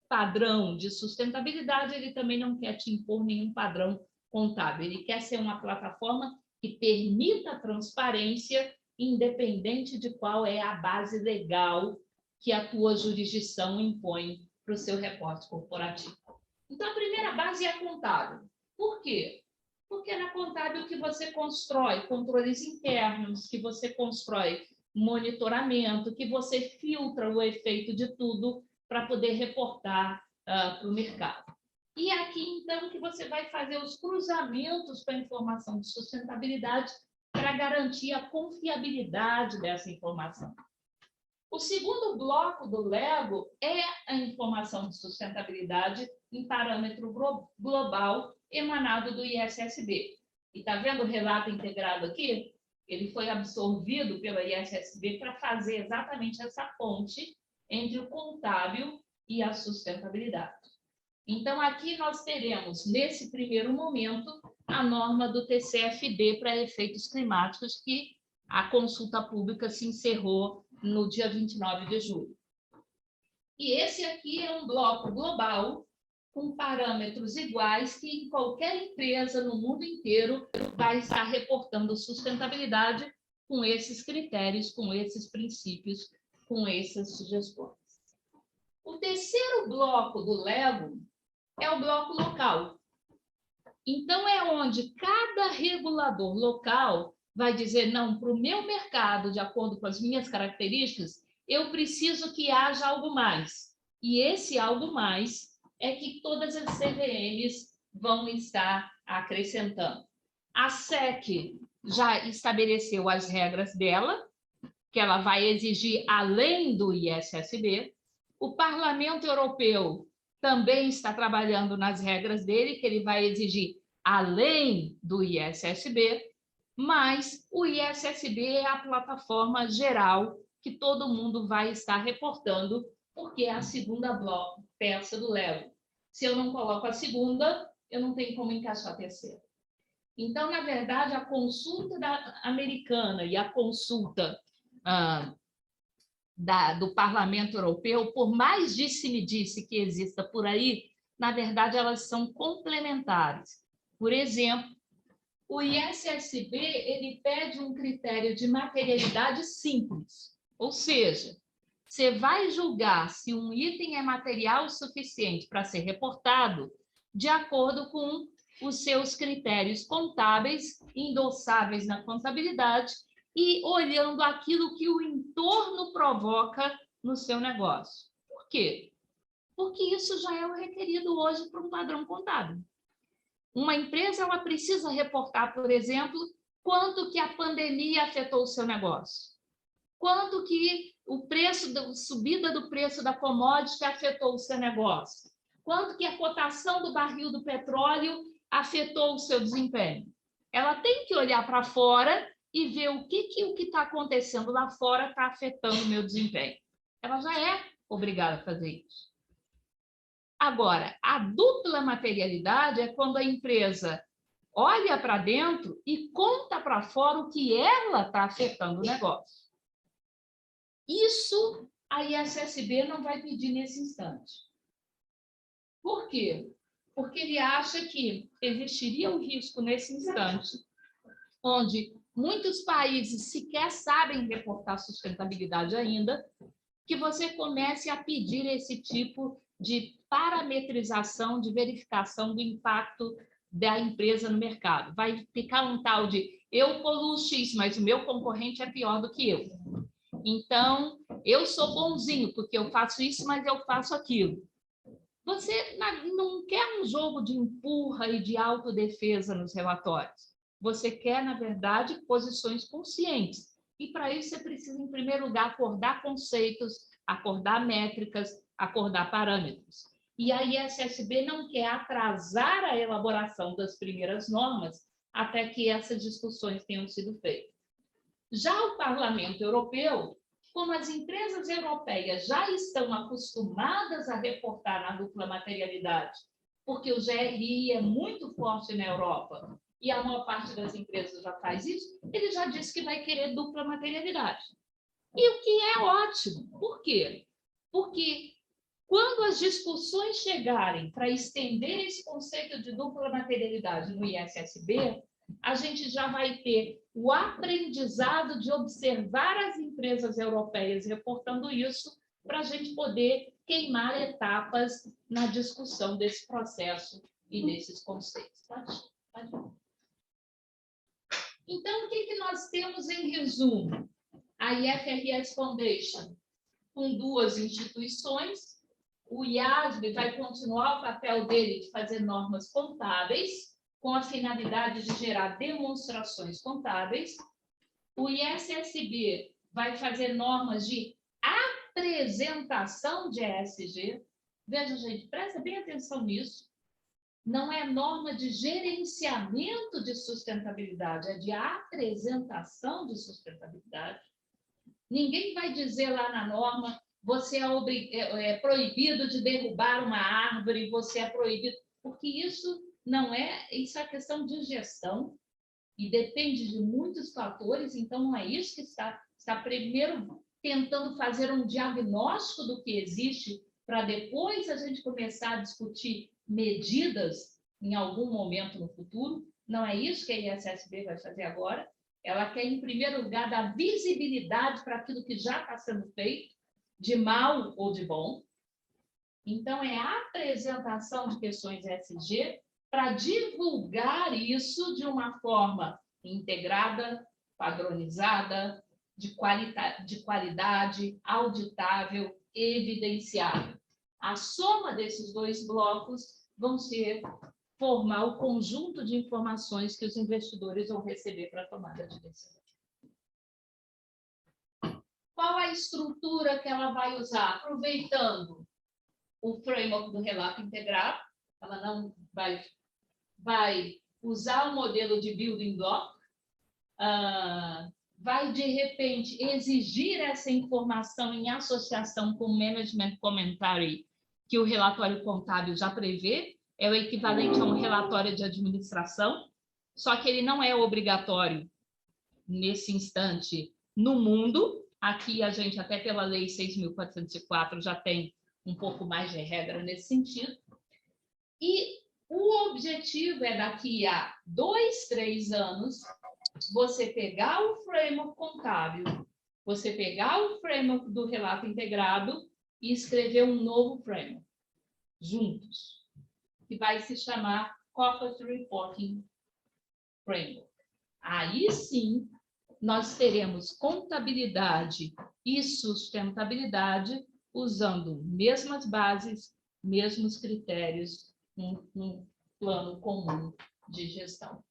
padrão de sustentabilidade, ele também não quer te impor nenhum padrão contábil. Ele quer ser uma plataforma que permita a transparência, independente de qual é a base legal que a tua jurisdição impõe para o seu reporte corporativo. Então, a primeira base é a contábil. Por quê? Porque é na contábil que você constrói controles internos, que você constrói monitoramento, que você filtra o efeito de tudo para poder reportar para o mercado. E é aqui, então, que você vai fazer os cruzamentos com a informação de sustentabilidade para garantir a confiabilidade dessa informação. O segundo bloco do Lego é a informação de sustentabilidade em parâmetro global emanado do ISSB. E está vendo o relato integrado aqui? Ele foi absorvido pela ISSB para fazer exatamente essa ponte entre o contábil e a sustentabilidade. Então, aqui nós teremos, nesse primeiro momento, a norma do TCFD para efeitos climáticos, que a consulta pública se encerrou no dia 29 de julho. E esse aqui é um bloco global com parâmetros iguais que em qualquer empresa no mundo inteiro vai estar reportando sustentabilidade com esses critérios, com esses princípios, com essas sugestões. O terceiro bloco do Lego é o bloco local. Então, é onde cada regulador local vai dizer, não, para o meu mercado, de acordo com as minhas características, eu preciso que haja algo mais. E esse algo mais é que todas as CVMs vão estar acrescentando. A SEC já estabeleceu as regras dela, que ela vai exigir além do ISSB. O Parlamento Europeu também está trabalhando nas regras dele, que ele vai exigir além do ISSB, mas o ISSB é a plataforma geral que todo mundo vai estar reportando, porque é a segunda peça do Lego. Se eu não coloco a segunda, eu não tenho como encaixar a terceira. Então, na verdade, a consulta americana e a consulta do Parlamento Europeu, por mais disse-me-disse que exista por aí, na verdade, elas são complementares. Por exemplo, o ISSB ele pede um critério de materialidade simples, ou seja, você vai julgar se um item é material o suficiente para ser reportado de acordo com os seus critérios contábeis, endossáveis na contabilidade, e olhando aquilo que o entorno provoca no seu negócio. Por quê? Porque isso já é o requerido hoje para um padrão contábil. Uma empresa ela precisa reportar, por exemplo, quanto que a pandemia afetou o seu negócio, quanto que a subida do preço da commodity afetou o seu negócio, quanto que a cotação do barril do petróleo afetou o seu desempenho. Ela tem que olhar para fora e ver o que está acontecendo lá fora está afetando o meu desempenho. Ela já é obrigada a fazer isso. Agora, a dupla materialidade é quando a empresa olha para dentro e conta para fora o que ela está afetando o negócio. Isso a ISSB não vai pedir nesse instante. Por quê? Porque ele acha que existiria um risco nesse instante, onde muitos países sequer sabem reportar sustentabilidade ainda, que você comece a pedir esse tipo de parametrização, de verificação do impacto da empresa no mercado. Vai ficar um tal de eu poluo X, mas o meu concorrente é pior do que eu. Então, eu sou bonzinho, porque eu faço isso, mas eu faço aquilo. Você não quer um jogo de empurra e de autodefesa nos relatórios. Você quer, na verdade, posições conscientes. E, para isso, você precisa, em primeiro lugar, acordar conceitos, acordar métricas, acordar parâmetros. E a ISSB não quer atrasar a elaboração das primeiras normas até que essas discussões tenham sido feitas. Já o Parlamento Europeu, como as empresas europeias já estão acostumadas a reportar na dupla materialidade, porque o GRI é muito forte na Europa e a maior parte das empresas já faz isso, ele já disse que vai querer dupla materialidade. E o que é ótimo. Por quê? Porque quando as discussões chegarem para estender esse conceito de dupla materialidade no ISSB, a gente já vai ter o aprendizado de observar as empresas europeias reportando isso para a gente poder queimar etapas na discussão desse processo e desses conceitos. Então, o que nós temos em resumo? A IFRS Foundation, com duas instituições, o IASB vai continuar o papel dele de fazer normas contábeis, com a finalidade de gerar demonstrações contábeis. O ISSB vai fazer normas de apresentação de ESG. Veja, gente, presta bem atenção nisso. Não é norma de gerenciamento de sustentabilidade, é de apresentação de sustentabilidade. Ninguém vai dizer lá na norma, você é proibido de derrubar uma árvore, você é proibido, porque isso não é, isso é questão de gestão e depende de muitos fatores, então não é isso que está primeiro tentando fazer um diagnóstico do que existe para depois a gente começar a discutir medidas em algum momento no futuro. Não é isso que a ISSB vai fazer agora. Ela quer, em primeiro lugar, dar visibilidade para aquilo que já está sendo feito, de mal ou de bom. Então, é a apresentação de questões ESG para divulgar isso de uma forma integrada, padronizada, de qualidade, auditável, evidenciável. A soma desses dois blocos vão formar o conjunto de informações que os investidores vão receber para a tomada de decisão. Qual a estrutura que ela vai usar? Aproveitando o framework do relato integrado, ela não vai usar o modelo de building block, vai, de repente, exigir essa informação em associação com o Management Commentary, que o relatório contábil já prevê, é o equivalente a um relatório de administração, só que ele não é obrigatório nesse instante no mundo. Aqui a gente, até pela Lei 6.404, já tem um pouco mais de regra nesse sentido. E o objetivo é, daqui a 2, 3 anos, você pegar o framework contábil, você pegar o framework do relato integrado e escrever um novo framework, juntos, que vai se chamar Corporate Reporting Framework. Aí sim, nós teremos contabilidade e sustentabilidade usando mesmas bases, mesmos critérios, um plano comum de gestão.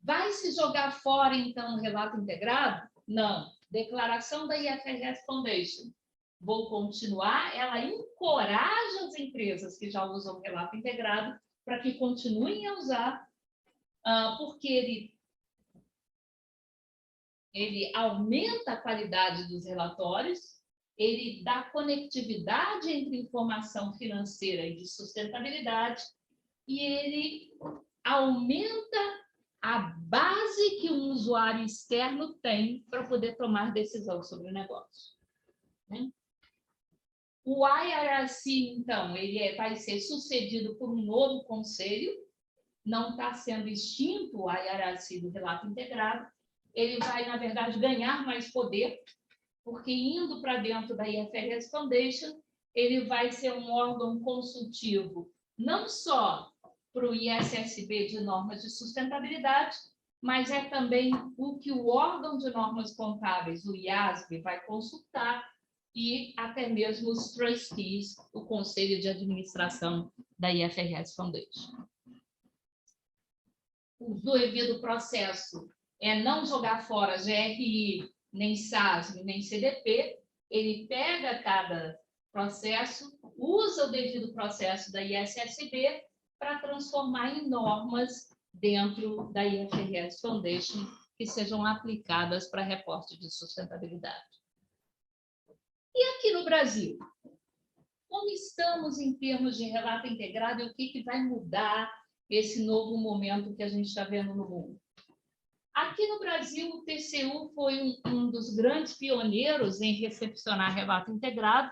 Vai se jogar fora, então, o relato integrado? Não. Declaração da IFRS Foundation. Vou continuar, ela encoraja as empresas que já usam o relato integrado para que continuem a usar, porque ele aumenta a qualidade dos relatórios, ele dá conectividade entre informação financeira e de sustentabilidade, e ele aumenta a base que um usuário externo tem para poder tomar decisão sobre o negócio. O IRC, então, ele vai ser sucedido por um novo conselho, não está sendo extinto o IRC do relato integrado, ele vai, na verdade, ganhar mais poder, porque indo para dentro da IFRS Foundation, ele vai ser um órgão consultivo, não só para o ISSB de normas de sustentabilidade, mas é também o que o órgão de normas contábeis, o IASB, vai consultar, e até mesmo os trustees, o Conselho de Administração da IFRS Foundation. O devido processo é não jogar fora GRI, nem SASB, nem CDP, ele pega cada processo, usa o devido processo da ISSB para transformar em normas dentro da IFRS Foundation que sejam aplicadas para reporte de sustentabilidade. E aqui no Brasil? Como estamos em termos de relato integrado e o que vai mudar esse novo momento que a gente está vendo no mundo? Aqui no Brasil, o TCU foi um dos grandes pioneiros em recepcionar relato integrado.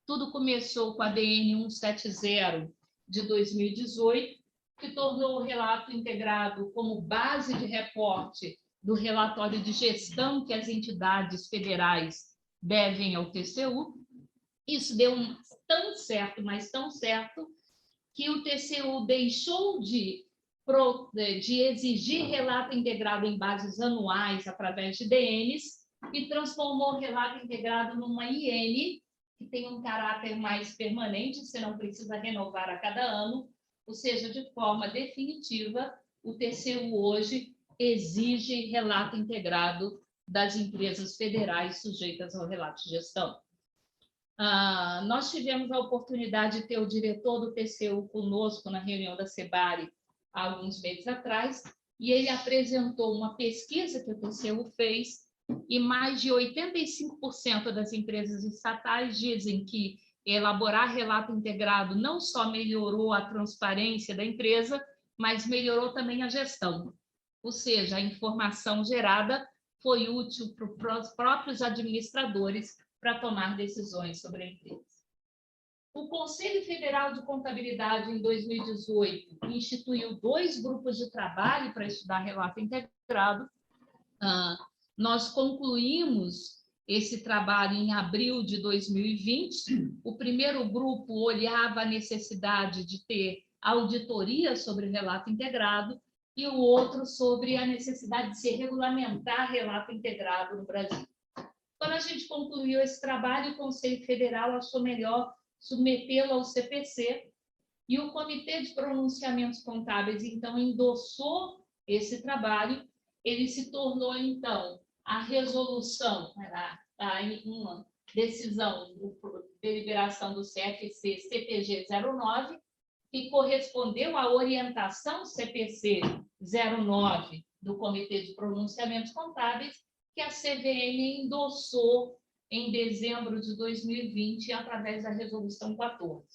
Tudo começou com a DN 170 de 2018, que tornou o relato integrado como base de reporte do relatório de gestão que as entidades federais devem ao TCU. Isso deu tão certo, mas tão certo, que o TCU deixou de exigir relato integrado em bases anuais através de DNs e transformou o relato integrado numa IN, que tem um caráter mais permanente, você não precisa renovar a cada ano, ou seja, de forma definitiva, o TCU hoje exige relato integrado das empresas federais sujeitas ao relato de gestão. Nós tivemos a oportunidade de ter o diretor do TCU conosco na reunião da CEBARE há alguns meses atrás, e ele apresentou uma pesquisa que o TCU fez, e mais de 85% das empresas estatais dizem que elaborar relato integrado não só melhorou a transparência da empresa, mas melhorou também a gestão. Ou seja, a informação gerada foi útil para os próprios administradores para tomar decisões sobre a empresa. O Conselho Federal de Contabilidade, em 2018, instituiu 2 grupos de trabalho para estudar relato integrado. Nós concluímos esse trabalho em abril de 2020. O primeiro grupo olhava a necessidade de ter auditoria sobre relato integrado e o outro sobre a necessidade de se regulamentar relato integrado no Brasil. Quando a gente concluiu esse trabalho, o Conselho Federal achou melhor submetê-lo ao CPC, e o Comitê de Pronunciamentos Contábeis, então, endossou esse trabalho. Ele se tornou, então, a resolução, uma decisão, deliberação do CFC CPG 09, que correspondeu à orientação CPC 09 do Comitê de Pronunciamentos Contábeis, que a CVM endossou em dezembro de 2020, através da Resolução 14.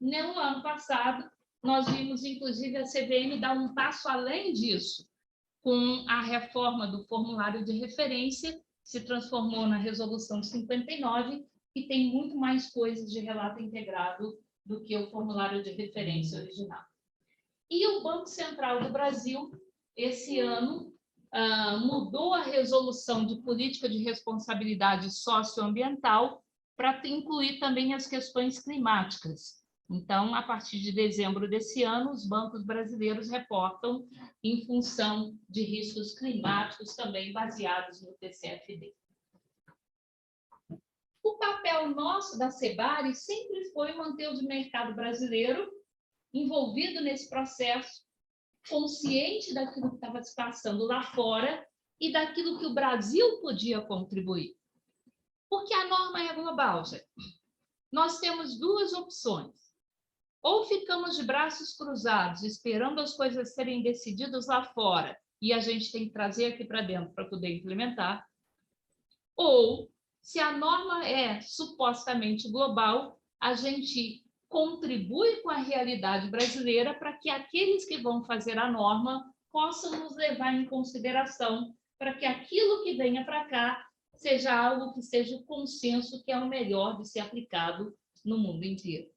No ano passado, nós vimos, inclusive, a CVM dar um passo além disso, com a reforma do formulário de referência, se transformou na Resolução 59, que tem muito mais coisas de relato integrado do que o formulário de referência original. E o Banco Central do Brasil, esse ano, mudou a resolução de política de responsabilidade socioambiental para incluir também as questões climáticas. Então, a partir de dezembro desse ano, os bancos brasileiros reportam em função de riscos climáticos também baseados no TCFD. O papel nosso da Sebari sempre foi manter o mercado brasileiro envolvido nesse processo, consciente daquilo que estava se passando lá fora e daquilo que o Brasil podia contribuir. Porque a norma é global, gente. Nós temos duas opções. Ou ficamos de braços cruzados, esperando as coisas serem decididas lá fora, e a gente tem que trazer aqui para dentro para poder implementar, ou, se a norma é supostamente global, a gente contribui com a realidade brasileira para que aqueles que vão fazer a norma possam nos levar em consideração para que aquilo que venha para cá seja algo que seja o consenso que é o melhor de ser aplicado no mundo inteiro.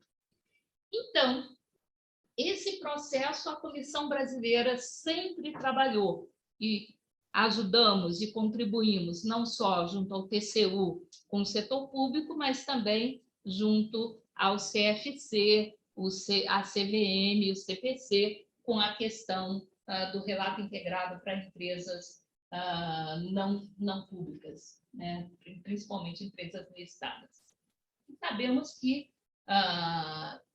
Então, esse processo a Comissão Brasileira sempre trabalhou e ajudamos e contribuímos não só junto ao TCU com o setor público, mas também junto ao CFC, a CVM e o CPC, com a questão do relato integrado para empresas não públicas, né? Principalmente empresas listadas. E sabemos que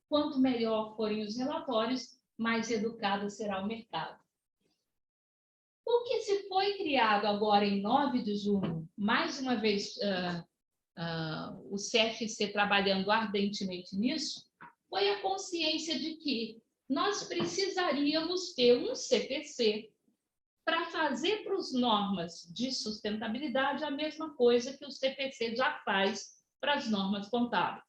quanto melhor forem os relatórios, mais educado será o mercado. O que se foi criado agora em 9 de junho, mais uma vez o CFC trabalhando ardentemente nisso, foi a consciência de que nós precisaríamos ter um CPC para fazer para as normas de sustentabilidade a mesma coisa que o CPC já faz para as normas contábeis.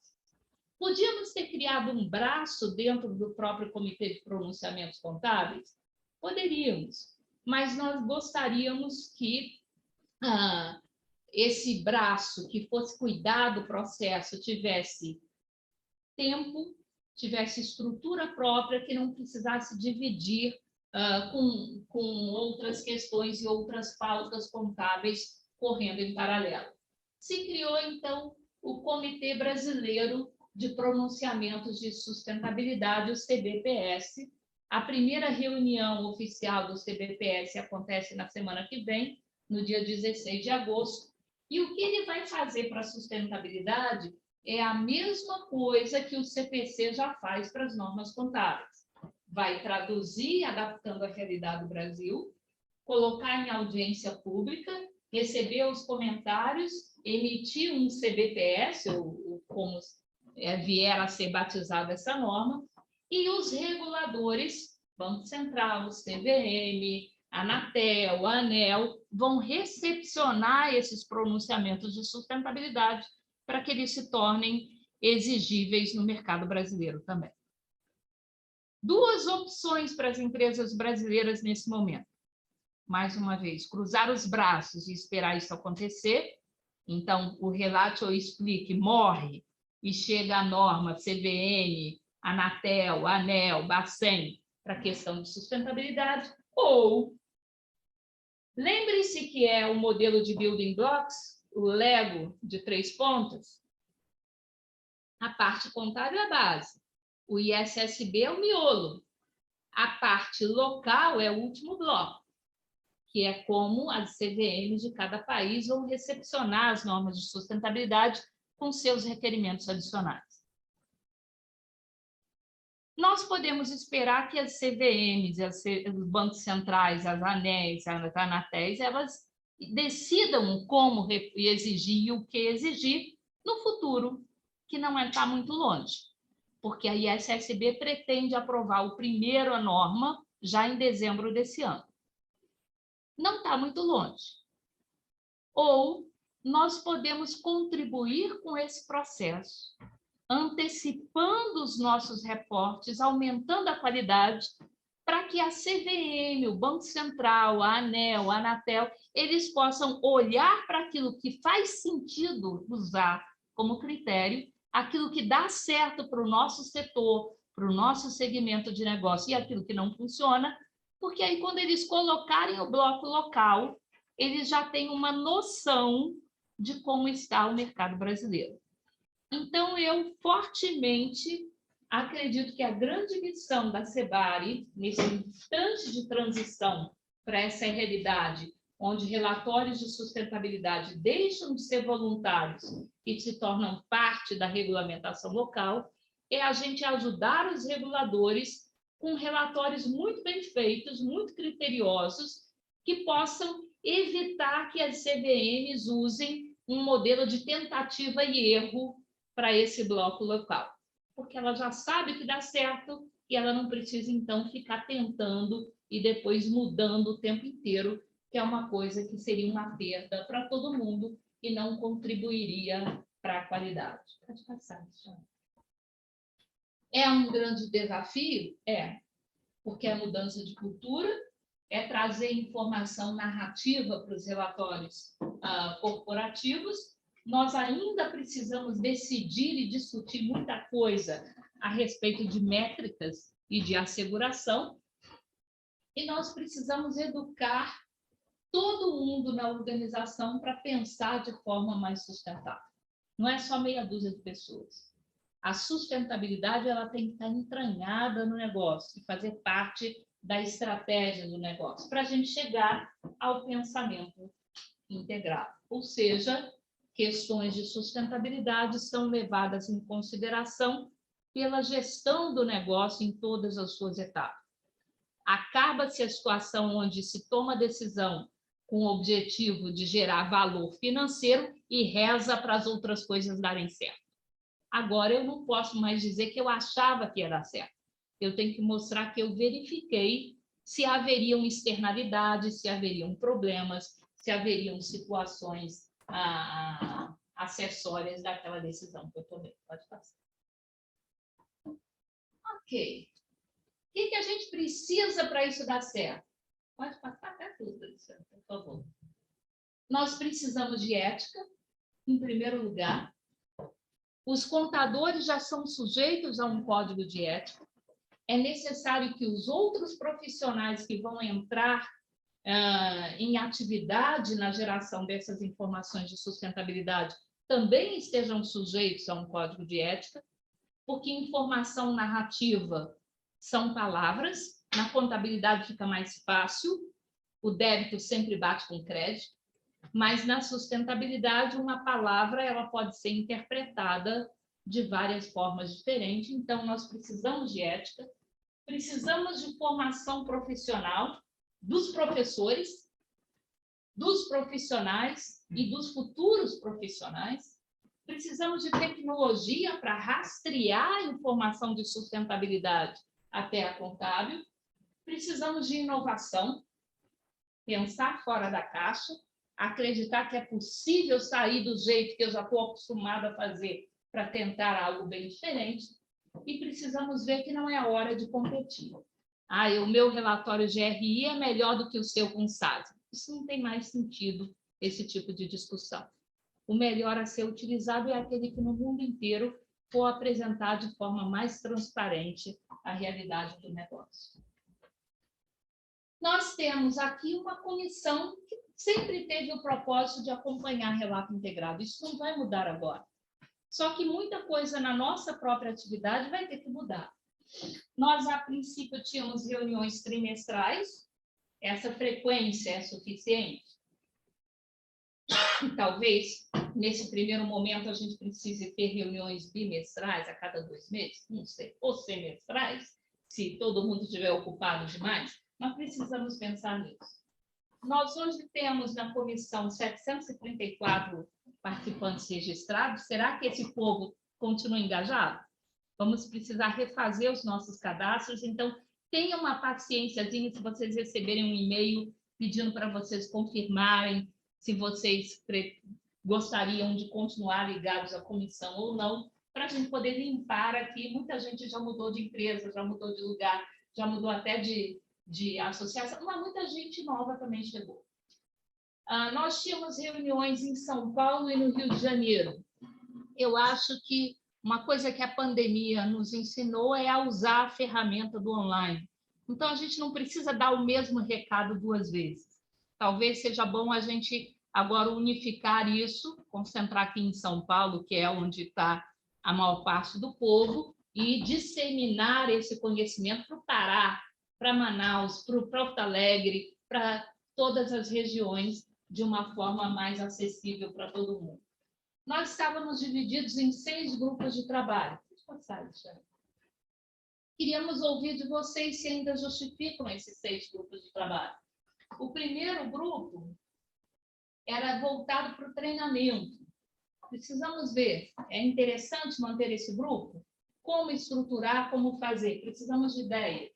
Podíamos ter criado um braço dentro do próprio Comitê de Pronunciamentos Contábeis? Poderíamos, mas nós gostaríamos que esse braço que fosse cuidar do processo tivesse tempo, tivesse estrutura própria, que não precisasse dividir com outras questões e outras pautas contábeis correndo em paralelo. Se criou, então, o Comitê Brasileiro de Pronunciamentos de Sustentabilidade, o CBPS. A primeira reunião oficial do CBPS acontece na semana que vem, no dia 16 de agosto, e o que ele vai fazer para a sustentabilidade é a mesma coisa que o CPC já faz para as normas contábeis. Vai traduzir, adaptando à realidade do Brasil, colocar em audiência pública, receber os comentários, emitir um CBPS, ou como vier a ser batizada essa norma, e os reguladores, Banco Central, CVM, Anatel, ANEEL, vão recepcionar esses pronunciamentos de sustentabilidade para que eles se tornem exigíveis no mercado brasileiro também. Duas opções para as empresas brasileiras nesse momento. Mais uma vez, cruzar os braços e esperar isso acontecer. Então, o Relate ou Explique morre e chega a norma CVM, Anatel, ANEEL, Bacen, para a questão de sustentabilidade. Ou, lembre-se que é o modelo de building blocks, o Lego de 3 pontas. A parte contábil é a base. O ISSB é o miolo. A parte local é o último bloco, que é como as CVMs de cada país vão recepcionar as normas de sustentabilidade com seus requerimentos adicionais. Nós podemos esperar que as CVMs, os bancos centrais, as ANEELs, as Anatéis, elas decidam como exigir e o que exigir no futuro, que não está muito longe. porque a ISSB pretende aprovar o primeiro a norma já em dezembro desse ano. Não está muito longe. Ou nós podemos contribuir com esse processo, antecipando os nossos reportes, aumentando a qualidade, para que a CVM, o Banco Central, a ANEEL, a Anatel, eles possam olhar para aquilo que faz sentido usar como critério, aquilo que dá certo para o nosso setor, para o nosso segmento de negócio, e aquilo que não funciona, porque aí, quando eles colocarem o bloco local, eles já têm uma noção de como está o mercado brasileiro. Então, eu fortemente acredito que a grande missão da SEBARE, nesse instante de transição para essa realidade, onde relatórios de sustentabilidade deixam de ser voluntários e se tornam parte da regulamentação local, é a gente ajudar os reguladores com relatórios muito bem feitos, muito criteriosos, que possam evitar que as CVMs usem um modelo de tentativa e erro para esse bloco local, porque ela já sabe que dá certo e ela não precisa, então, ficar tentando e depois mudando o tempo inteiro, que é uma coisa que seria uma perda para todo mundo e não contribuiria para a qualidade. Pode passar, Alexandre. É um grande desafio? É, porque é mudança de cultura, é trazer informação narrativa para os relatórios corporativos. Nós ainda precisamos decidir e discutir muita coisa a respeito de métricas e de asseguração, e nós precisamos educar todo mundo na organização para pensar de forma mais sustentável. Não é só meia dúzia de pessoas. A sustentabilidade ela tem que estar entranhada no negócio e fazer parte da estratégia do negócio, para a gente chegar ao pensamento integrado. Ou seja, questões de sustentabilidade são levadas em consideração pela gestão do negócio em todas as suas etapas. Acaba-se a situação onde se toma decisão com o objetivo de gerar valor financeiro e reza para as outras coisas darem certo. Agora, eu não posso mais dizer que eu achava que ia dar certo. Eu tenho que mostrar que eu verifiquei se haveriam externalidades, se haveriam problemas, se haveriam situações acessórias daquela decisão que eu tomei. Pode passar. Ok. O que a gente precisa para isso dar certo? Pode passar até tudo, por favor. Nós precisamos de ética, em primeiro lugar. Os contadores já são sujeitos a um código de ética. É necessário que os outros profissionais que vão entrar em atividade na geração dessas informações de sustentabilidade também estejam sujeitos a um código de ética, porque informação narrativa são palavras, na contabilidade fica mais fácil, o débito sempre bate com crédito, mas na sustentabilidade uma palavra ela pode ser interpretada de várias formas diferentes, então nós precisamos de ética, precisamos de formação profissional dos professores, dos profissionais e dos futuros profissionais, precisamos de tecnologia para rastrear a informação de sustentabilidade até a contábil, precisamos de inovação, pensar fora da caixa, acreditar que é possível sair do jeito que eu já estou acostumada a fazer para tentar algo bem diferente, e precisamos ver que não é a hora de competir. O meu relatório GRI é melhor do que o seu com SASB. Isso não tem mais sentido, esse tipo de discussão. O melhor a ser utilizado é aquele que no mundo inteiro for apresentar de forma mais transparente a realidade do negócio. Nós temos aqui uma comissão que sempre teve o propósito de acompanhar relato integrado. Isso não vai mudar agora. Só que muita coisa na nossa própria atividade vai ter que mudar. Nós, a princípio, tínhamos reuniões trimestrais. Essa frequência é suficiente? Talvez, nesse primeiro momento, a gente precise ter reuniões bimestrais a cada 2 meses, não sei, ou semestrais, se todo mundo estiver ocupado demais, mas precisamos pensar nisso. Nós hoje temos na comissão 734 participantes registrados. Será que esse povo continua engajado? vamos precisar refazer os nossos cadastros, então tenha uma paciênciazinha se vocês receberem um e-mail pedindo para vocês confirmarem se vocês gostariam de continuar ligados à comissão ou não, para a gente poder limpar aqui. Muita gente já mudou de empresa, já mudou de lugar, já mudou até de associação, mas muita gente nova também chegou. Nós tínhamos reuniões em São Paulo e no Rio de Janeiro. Eu acho que uma coisa que a pandemia nos ensinou é a usar a ferramenta do online. Então, a gente não precisa dar o mesmo recado duas vezes. Talvez seja bom a gente agora unificar isso, concentrar aqui em São Paulo, que é onde está a maior parte do povo, e disseminar esse conhecimento para o Pará, para Manaus, para Porto Alegre, para todas as regiões, de uma forma mais acessível para todo mundo. Nós estávamos divididos em 6 grupos de trabalho. Queríamos ouvir de vocês se ainda justificam esses 6 grupos de trabalho. O primeiro grupo era voltado para o treinamento. Precisamos ver, é interessante manter esse grupo? Como estruturar, como fazer? Precisamos de ideias.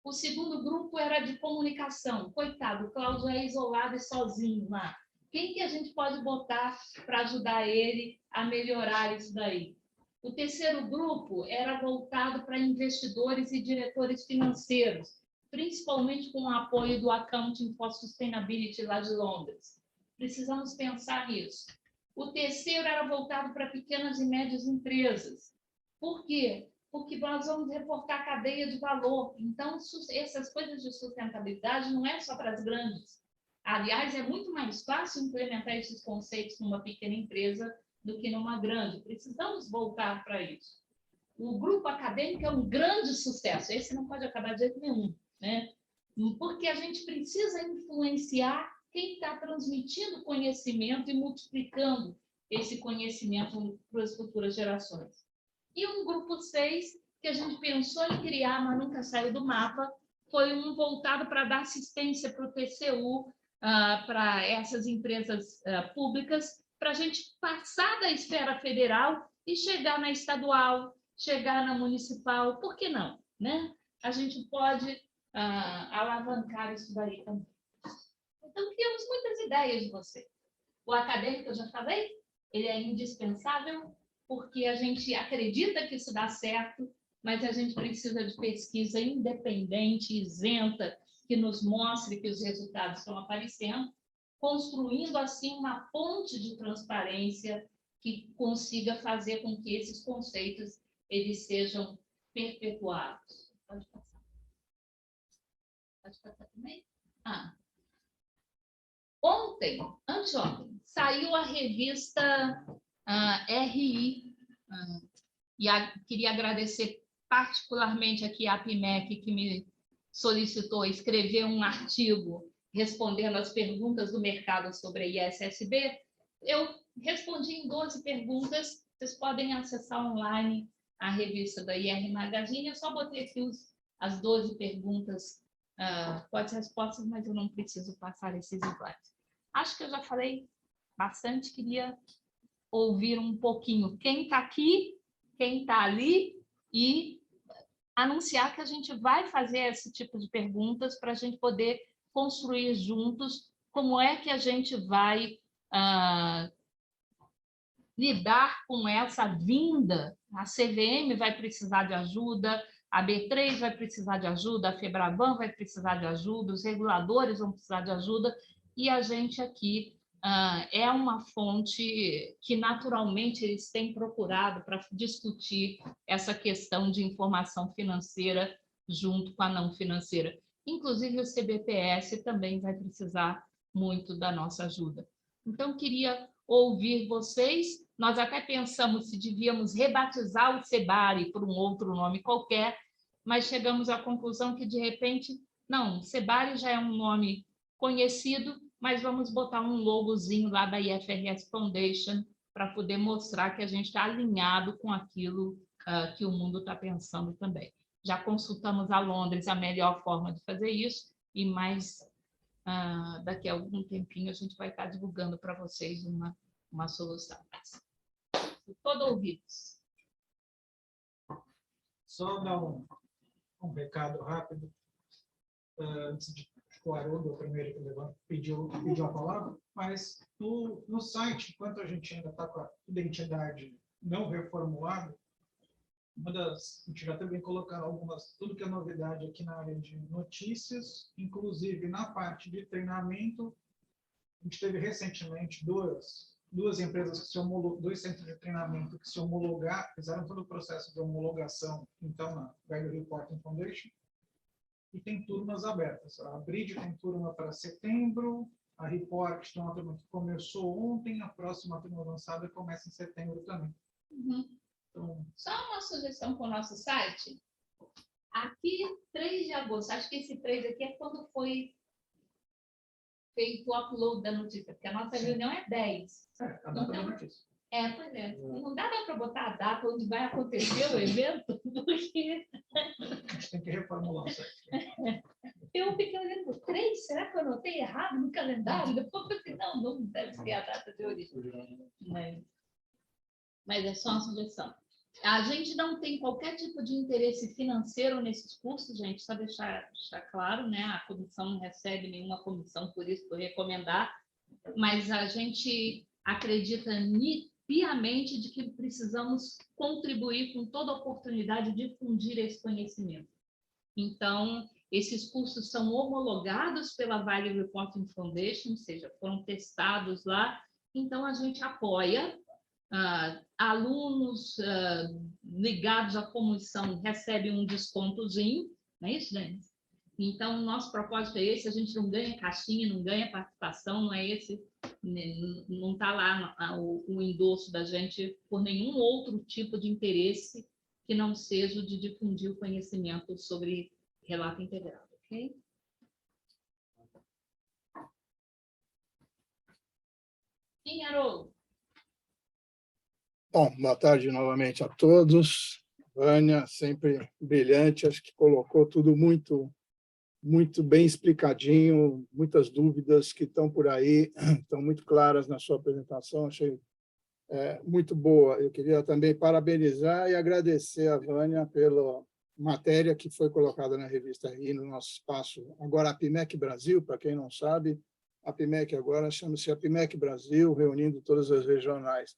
O segundo grupo era de comunicação. Coitado, o Cláudio é isolado e sozinho lá. Quem que a gente pode botar para ajudar ele a melhorar isso daí? O terceiro grupo era voltado para investidores e diretores financeiros, principalmente com o apoio do Accounting for Sustainability lá de Londres. Precisamos pensar nisso. O terceiro era voltado para pequenas e médias empresas. Por quê? Porque nós vamos reportar a cadeia de valor. Então, essas coisas de sustentabilidade não é só para as grandes. Aliás, é muito mais fácil implementar esses conceitos numa pequena empresa do que numa grande. Precisamos voltar para isso. O grupo acadêmico é um grande sucesso. Esse não pode acabar de jeito nenhum, né? Porque a gente precisa influenciar quem está transmitindo conhecimento e multiplicando esse conhecimento para as futuras gerações. E um grupo 6, que a gente pensou em criar, mas nunca saiu do mapa, foi um voltado para dar assistência para o TCU, para essas empresas públicas, para a gente passar da esfera federal e chegar na estadual, chegar na municipal. Por que não, né? A gente pode alavancar isso daí também. Então, temos muitas ideias de você. O acadêmico, eu já falei, ele é indispensável, porque a gente acredita que isso dá certo, mas a gente precisa de pesquisa independente, isenta, que nos mostre que os resultados estão aparecendo, construindo, assim, uma ponte de transparência que consiga fazer com que esses conceitos eles sejam perpetuados. Pode passar. Pode passar também? Anteontem, saiu a revista RI, e queria agradecer particularmente aqui a APIMEC, que me solicitou escrever um artigo respondendo às perguntas do mercado sobre a ISSB. Eu respondi em 12 perguntas, vocês podem acessar online a revista da IR Magazine, eu só botei aqui as 12 perguntas com as respostas, mas eu não preciso passar esses slides. Acho que eu já falei bastante, queria ouvir um pouquinho quem está aqui, quem está ali, e anunciar que a gente vai fazer esse tipo de perguntas para a gente poder construir juntos como é que a gente vai lidar com essa vinda. A CVM vai precisar de ajuda, a B3 vai precisar de ajuda, a FEBRABAN vai precisar de ajuda, os reguladores vão precisar de ajuda, e a gente aqui é uma fonte que, naturalmente, eles têm procurado para discutir essa questão de informação financeira junto com a não financeira. Inclusive, o CBPS também vai precisar muito da nossa ajuda. Então, queria ouvir vocês. Nós até pensamos se devíamos rebatizar o SEBARE por um outro nome qualquer, mas chegamos à conclusão que, de repente, não, SEBARE já é um nome conhecido, mas vamos botar um logozinho lá da IFRS Foundation para poder mostrar que a gente está alinhado com aquilo que o mundo está pensando também. Já consultamos a Londres a melhor forma de fazer isso, e mais daqui a algum tempinho a gente vai estar divulgando para vocês uma solução. Todo ouvidos. Só dar um recado rápido, antes de o Haroldo, o primeiro que pediu a palavra, mas no site, enquanto a gente ainda está com a identidade não reformulada, a gente já também colocando tudo que é novidade aqui na área de notícias, inclusive na parte de treinamento. A gente teve recentemente duas empresas que dois centros de treinamento que se homologaram, fizeram todo o processo de homologação, então, na Value Reporting Foundation, e tem turmas abertas. A Bridge tem turma para setembro, a Report tem uma turma que começou ontem, a próxima turma lançada começa em setembro também. Uhum. Então, Só uma sugestão para o nosso site. Aqui, 3 de agosto, acho que esse 3 aqui é quando foi feito o upload da notícia, porque a nossa reunião é 10. a data da notícia. Pois é. Não dá para botar a data onde vai acontecer o evento, porque A gente tem que reformular o site. eu fiquei olhando 3, será que eu anotei errado no calendário? Depois eu falei, não deve ser a data de origem. Mas é só uma sugestão. A gente não tem qualquer tipo de interesse financeiro nesses cursos, gente, só deixar claro, né? A comissão não recebe nenhuma comissão por isso, por recomendar, mas a gente acredita piamente de que precisamos contribuir com toda oportunidade de difundir esse conhecimento. Então, esses cursos são homologados pela Value Reporting Foundation, ou seja, foram testados lá, então a gente apoia. Alunos ligados à comissão recebem um descontozinho, não é isso, Denis? Então, o nosso propósito é esse, a gente não ganha caixinha, não ganha participação, não é esse, não está lá o endosso da gente por nenhum outro tipo de interesse que não seja o de difundir o conhecimento sobre relato integrado, ok? Sim, Haroldo? Bom, boa tarde novamente a todos. Vânia, sempre brilhante, acho que colocou tudo muito bem explicadinho, muitas dúvidas que estão por aí, estão muito claras na sua apresentação, achei muito boa. Eu queria também parabenizar e agradecer a Vânia pela matéria que foi colocada na revista RI, no nosso espaço, agora a PIMEC Brasil, para quem não sabe, a PIMEC agora chama-se a PIMEC Brasil, reunindo todas as regionais.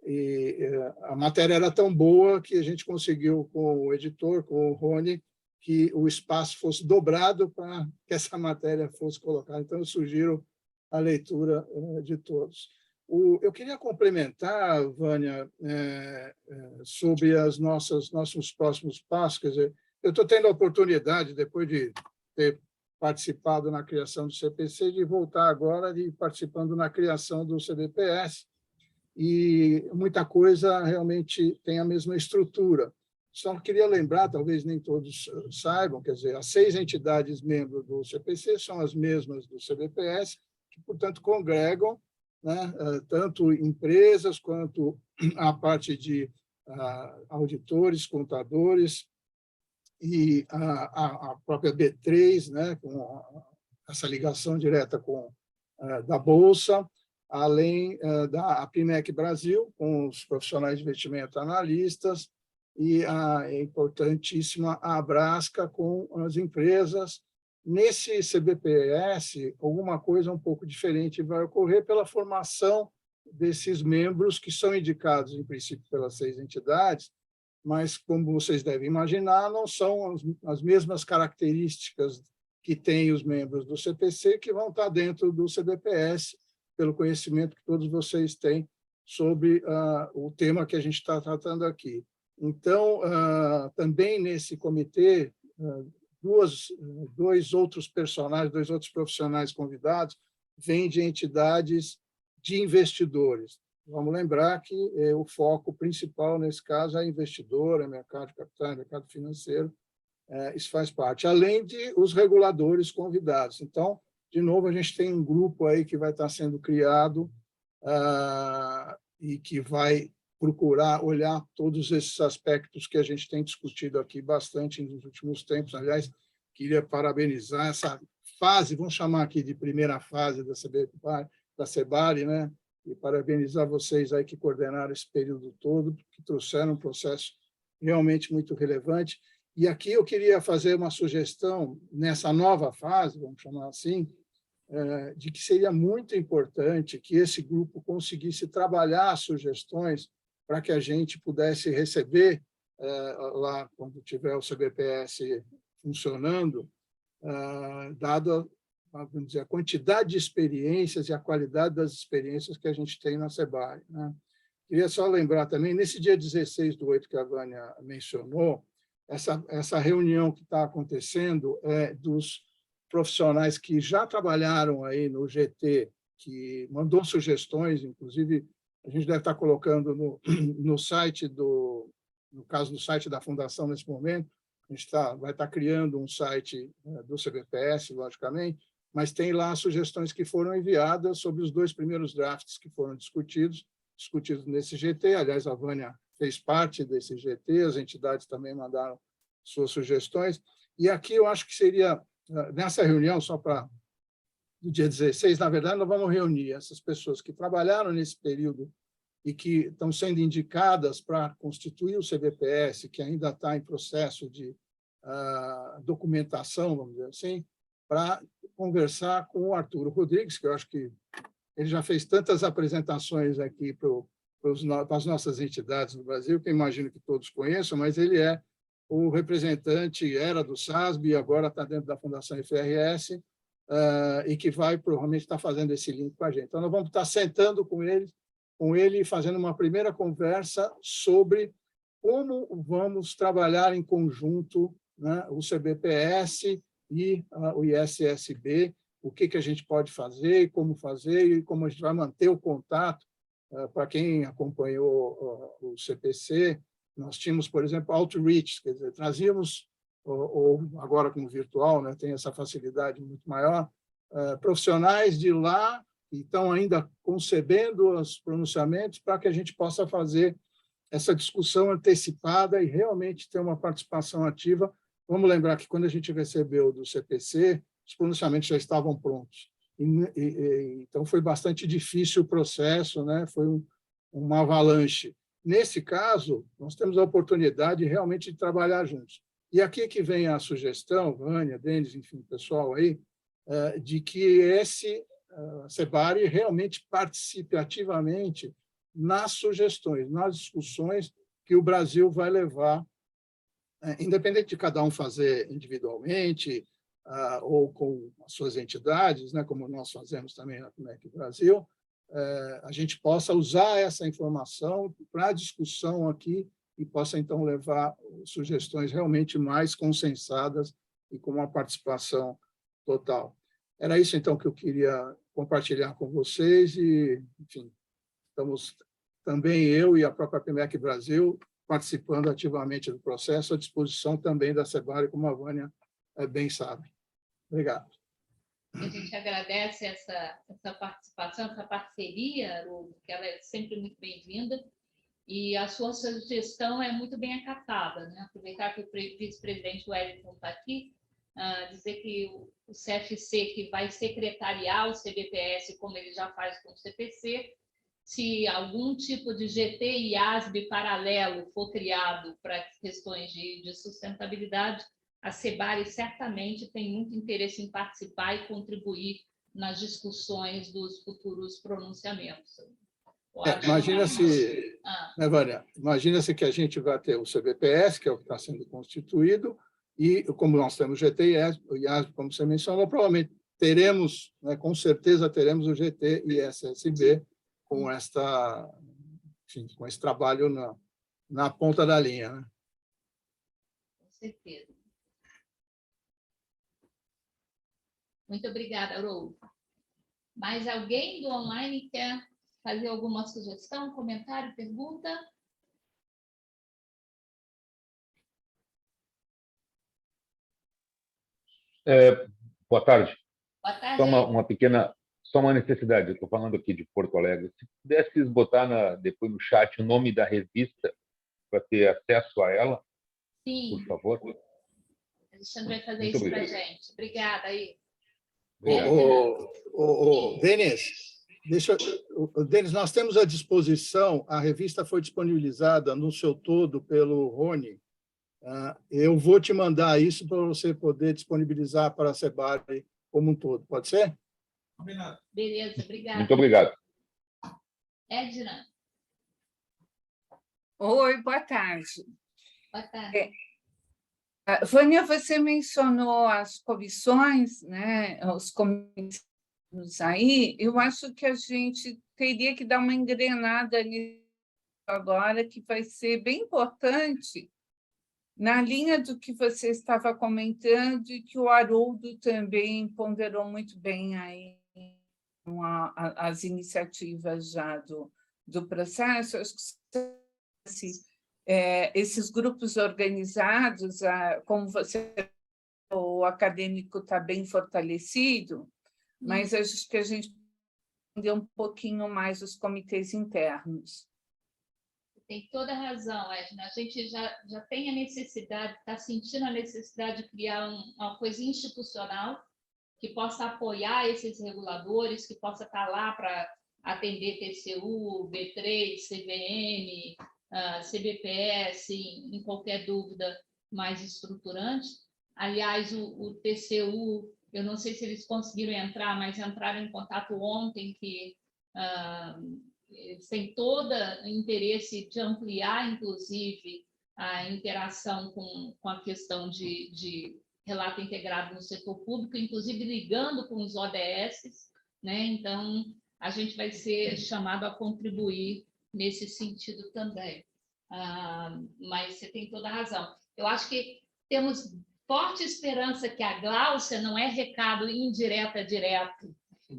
E a matéria era tão boa que a gente conseguiu, com o editor, com o Rony, que o espaço fosse dobrado para que essa matéria fosse colocada. Então, eu sugiro a leitura de todos. Eu queria complementar, Vânia, sobre nossos próximos passos. Quer dizer, eu estou tendo a oportunidade, depois de ter participado na criação do CPC, de voltar agora e participando na criação do CBPS, e muita coisa realmente tem a mesma estrutura. Só queria lembrar, talvez nem todos saibam, quer dizer, as 6 entidades membros do CPC são as mesmas do CBPS, que, portanto, congregam, né, tanto empresas quanto a parte de auditores, contadores, e a própria B3, né, com essa ligação direta com da Bolsa, além da PIMEC Brasil, com os profissionais de investimento analistas, e a importantíssima Abrasca com as empresas. Nesse CBPS, alguma coisa um pouco diferente vai ocorrer pela formação desses membros, que são indicados, em princípio, pelas 6 entidades, mas, como vocês devem imaginar, não são as mesmas características que têm os membros do CPC, que vão estar dentro do CBPS, pelo conhecimento que todos vocês têm sobre o tema que a gente está tratando aqui. Então, também nesse comitê, dois outros profissionais convidados vêm de entidades de investidores. Vamos lembrar que o foco principal, nesse caso, é investidor, é mercado de capitais, mercado financeiro, isso faz parte, além de os reguladores convidados. Então, de novo, a gente tem um grupo aí que vai estar sendo criado e que vai procurar olhar todos esses aspectos que a gente tem discutido aqui bastante nos últimos tempos. Aliás, queria parabenizar essa fase, vamos chamar aqui de primeira fase da CEBARI, né? E parabenizar vocês aí que coordenaram esse período todo, que trouxeram um processo realmente muito relevante. E aqui eu queria fazer uma sugestão, nessa nova fase, vamos chamar assim, de que seria muito importante que esse grupo conseguisse trabalhar sugestões para que a gente pudesse receber, lá, quando tiver o CBPS funcionando, dada, vamos dizer, a quantidade de experiências e a qualidade das experiências que a gente tem na SEBARE, né? Queria só lembrar também, nesse dia 16/8 que a Vânia mencionou, essa reunião que está acontecendo é dos profissionais que já trabalharam aí no GT, que mandou sugestões, inclusive a gente deve estar colocando no site no caso do site da Fundação nesse momento, a gente vai estar criando um site do CBPS, logicamente, mas tem lá sugestões que foram enviadas sobre os 2 primeiros drafts que foram discutidos nesse GT. Aliás, a Vânia fez parte desse GT, as entidades também mandaram suas sugestões. E aqui eu acho que seria, nessa reunião, só para o dia 16, na verdade, nós vamos reunir essas pessoas que trabalharam nesse período e que estão sendo indicadas para constituir o CBPS, que ainda está em processo de documentação, vamos dizer assim, para conversar com o Arturo Rodrigues, que eu acho que ele já fez tantas apresentações aqui para as nossas entidades no Brasil, que eu imagino que todos conheçam, mas ele é o representante, era do SASB e agora está dentro da Fundação FRS, e que vai provavelmente estar fazendo esse link com a gente. Então, nós vamos estar sentando com ele e fazendo uma primeira conversa sobre como vamos trabalhar em conjunto, né, o CBPS e o ISSB, o que a gente pode fazer e como a gente vai manter o contato. Para quem acompanhou o CPC, nós tínhamos, por exemplo, outreach, quer dizer, trazíamos, ou agora como virtual, né, tem essa facilidade muito maior, profissionais de lá que estão ainda concebendo os pronunciamentos para que a gente possa fazer essa discussão antecipada e realmente ter uma participação ativa. Vamos lembrar que, quando a gente recebeu do CPC, os pronunciamentos já estavam prontos. Então, foi bastante difícil o processo, né? Foi uma avalanche. Nesse caso, nós temos a oportunidade realmente de trabalhar juntos. E aqui que vem a sugestão, Vânia, Denis, enfim, o pessoal aí, de que esse SEBARE realmente participe ativamente nas sugestões, nas discussões que o Brasil vai levar, independente de cada um fazer individualmente ou com as suas entidades, né, como nós fazemos também na PMEC Brasil, a gente possa usar essa informação para a discussão aqui e possa, então, levar sugestões realmente mais consensadas e com uma participação total. Era isso, então, que eu queria compartilhar com vocês e, enfim, estamos também, eu e a própria PMEC Brasil, participando ativamente do processo, à disposição também da SEBARE, como a Vânia bem sabe. Obrigado. A gente agradece essa participação, essa parceria, Haroldo, que ela é sempre muito bem-vinda, e a sua sugestão é muito bem acatada, né? Aproveitar que o vice-presidente Wellington está aqui, dizer que o CFC, que vai secretariar o CBPS, como ele já faz com o CPC, se algum tipo de GT e IASB paralelo for criado para questões de sustentabilidade, a SEBARE certamente tem muito interesse em participar e contribuir nas discussões dos futuros pronunciamentos. Imagina-se, né, Vânia? Imagina-se que a gente vai ter o CBPS, que é o que está sendo constituído, e, como nós temos o GT e o IASB, como você mencionou, provavelmente teremos, né, com certeza teremos o GT e ISSB com com esse trabalho na ponta da linha, né? Com certeza. Muito obrigada, Haroldo. Mais alguém do online quer fazer alguma sugestão, comentário, pergunta? Boa tarde. Boa tarde. Só uma necessidade, eu estou falando aqui de Porto Alegre. Se pudesse botar depois no chat o nome da revista para ter acesso a ela, sim, por favor. A Alexandre vai fazer isso para a gente. Obrigada aí. Denis, Denis, nós temos à disposição, a revista foi disponibilizada no seu todo pelo Rony. Eu vou te mandar isso para você poder disponibilizar para a Sebare como um todo. Pode ser? Combinado. Beleza, obrigada. Muito obrigado. Edna, Oi, boa tarde. boa tarde. Vânia, você mencionou as comissões, né, os comissários aí. Eu acho que a gente teria que dar uma engrenada nisso agora, que vai ser bem importante, na linha do que você estava comentando e que o Haroldo também ponderou muito bem aí com as iniciativas já do processo. Acho que esses grupos organizados, como você, o acadêmico está bem fortalecido, mas acho que a gente precisa entender um pouquinho mais os comitês internos. Tem toda a razão, Edna. A gente já tem a necessidade, está sentindo a necessidade de criar uma coisa institucional que possa apoiar esses reguladores, que possa estar lá para atender TCU, B3, CVM, CBPS, em qualquer dúvida mais estruturante. Aliás, o TCU, eu não sei se eles conseguiram entrar, mas entraram em contato ontem, que eles têm todo o interesse de ampliar, inclusive, a interação com a questão de relato integrado no setor público, inclusive ligando com os ODS, né? Então, a gente vai ser chamado a contribuir nesse sentido também. Mas você tem toda a razão. Eu acho que temos forte esperança que a Gláucia não é recado indireto a direto,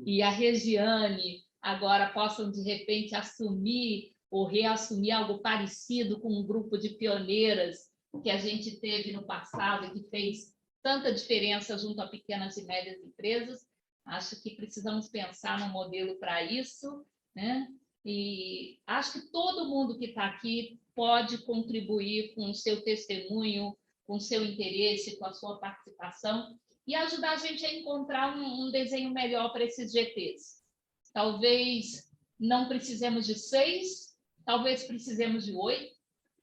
e a Regiane agora possam, de repente, assumir ou reassumir algo parecido com um grupo de pioneiras que a gente teve no passado e que fez tanta diferença junto a pequenas e médias empresas. Acho que precisamos pensar num modelo para isso, né? E acho que todo mundo que está aqui pode contribuir com o seu testemunho, com o seu interesse, com a sua participação e ajudar a gente a encontrar um desenho melhor para esses GTs. Talvez não precisemos de 6, talvez precisemos de 8,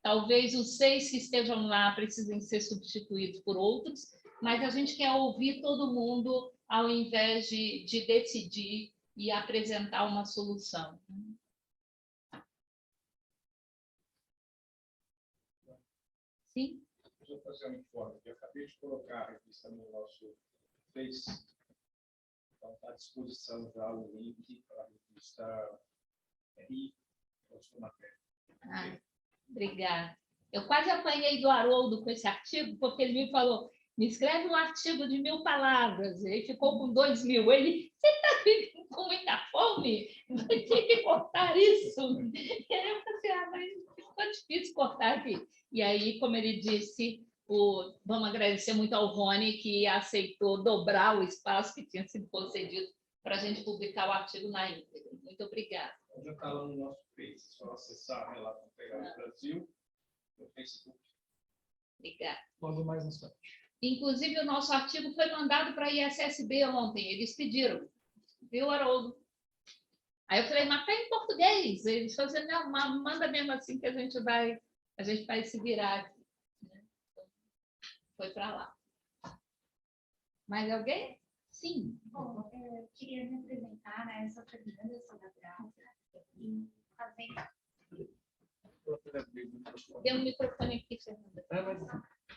talvez os 6 que estejam lá precisem ser substituídos por outros, mas a gente quer ouvir todo mundo ao invés de decidir e apresentar uma solução. Sim? Deixa eu fazer um informe. Eu acabei de colocar a revista no nosso Face. Então, está à disposição já o link para a revista RI. Obrigada. Eu quase apanhei do Haroldo com esse artigo, porque ele me falou, me escreve um artigo de 1000 palavras. Ele ficou com 2000. Ele, você está com muita fome? Vai ter que cortar isso. E aí eu falei, mas ficou difícil cortar aqui. E aí, como ele disse, vamos agradecer muito ao Rony, que aceitou dobrar o espaço que tinha sido concedido para a gente publicar o artigo na íntegra. Muito obrigada. Já está lá no nosso Face, só acessar Relato Integrado Brasil, no Facebook. Obrigada. Logo mais no site. Inclusive, o nosso artigo foi mandado para a ISSB ontem, eles pediram, viu, Haroldo? Aí eu falei, mas está em português. Eles falaram, não, manda mesmo assim que a gente vai se virar aqui. Foi para lá. Mais alguém? Sim. Bom, eu queria me apresentar, né? Eu sou Fernanda, sou da Graça, e fazer... Dê um microfone aqui, Fernanda.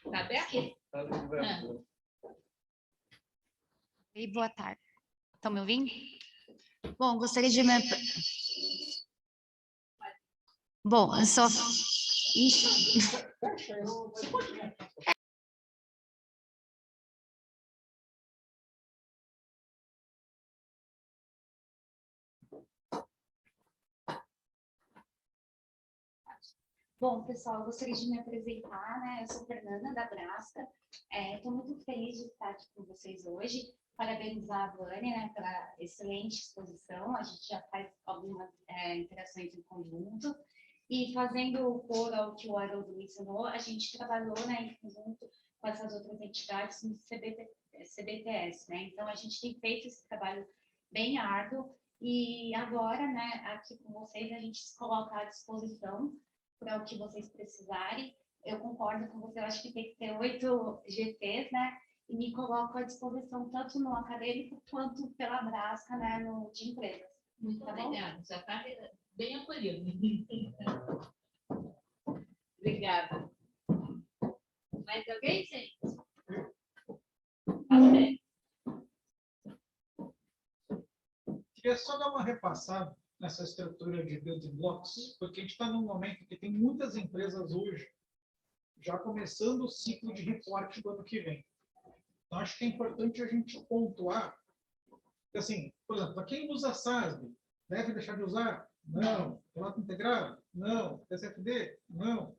Está aberto? Oi, boa tarde. Estão me ouvindo? Bom, gostaria de me... Bom, eu sou... Bom, pessoal, eu gostaria de me apresentar, né? Eu sou Fernanda da Brasca. Estou muito feliz de estar aqui com vocês hoje. Parabenizar a Vânia, né, pela excelente exposição. A gente já faz algumas interações em conjunto. E fazendo o coro ao que o Haroldo mencionou, a gente trabalhou, né, em conjunto com essas outras entidades no CBTS, né? Então, a gente tem feito esse trabalho bem árduo E agora, né, aqui com vocês, a gente se coloca à disposição para o que vocês precisarem. Eu concordo com você, eu acho que tem que ter 8 GTs, né? E me coloco à disposição tanto no acadêmico quanto pela Brasca, né, no de empresas. Muito Tá bom? obrigada, já está bem acolhido. Obrigada. Mais alguém, gente? Ok. Queria só dar uma repassada nessa estrutura de building blocks, porque a gente está num momento que tem muitas empresas hoje já começando o ciclo de reporte do ano que vem. Então, acho que é importante a gente pontuar, que, assim, por exemplo, para quem usa SASB, deve deixar de usar? Não. Relato integrado? Não. TCFD? Não.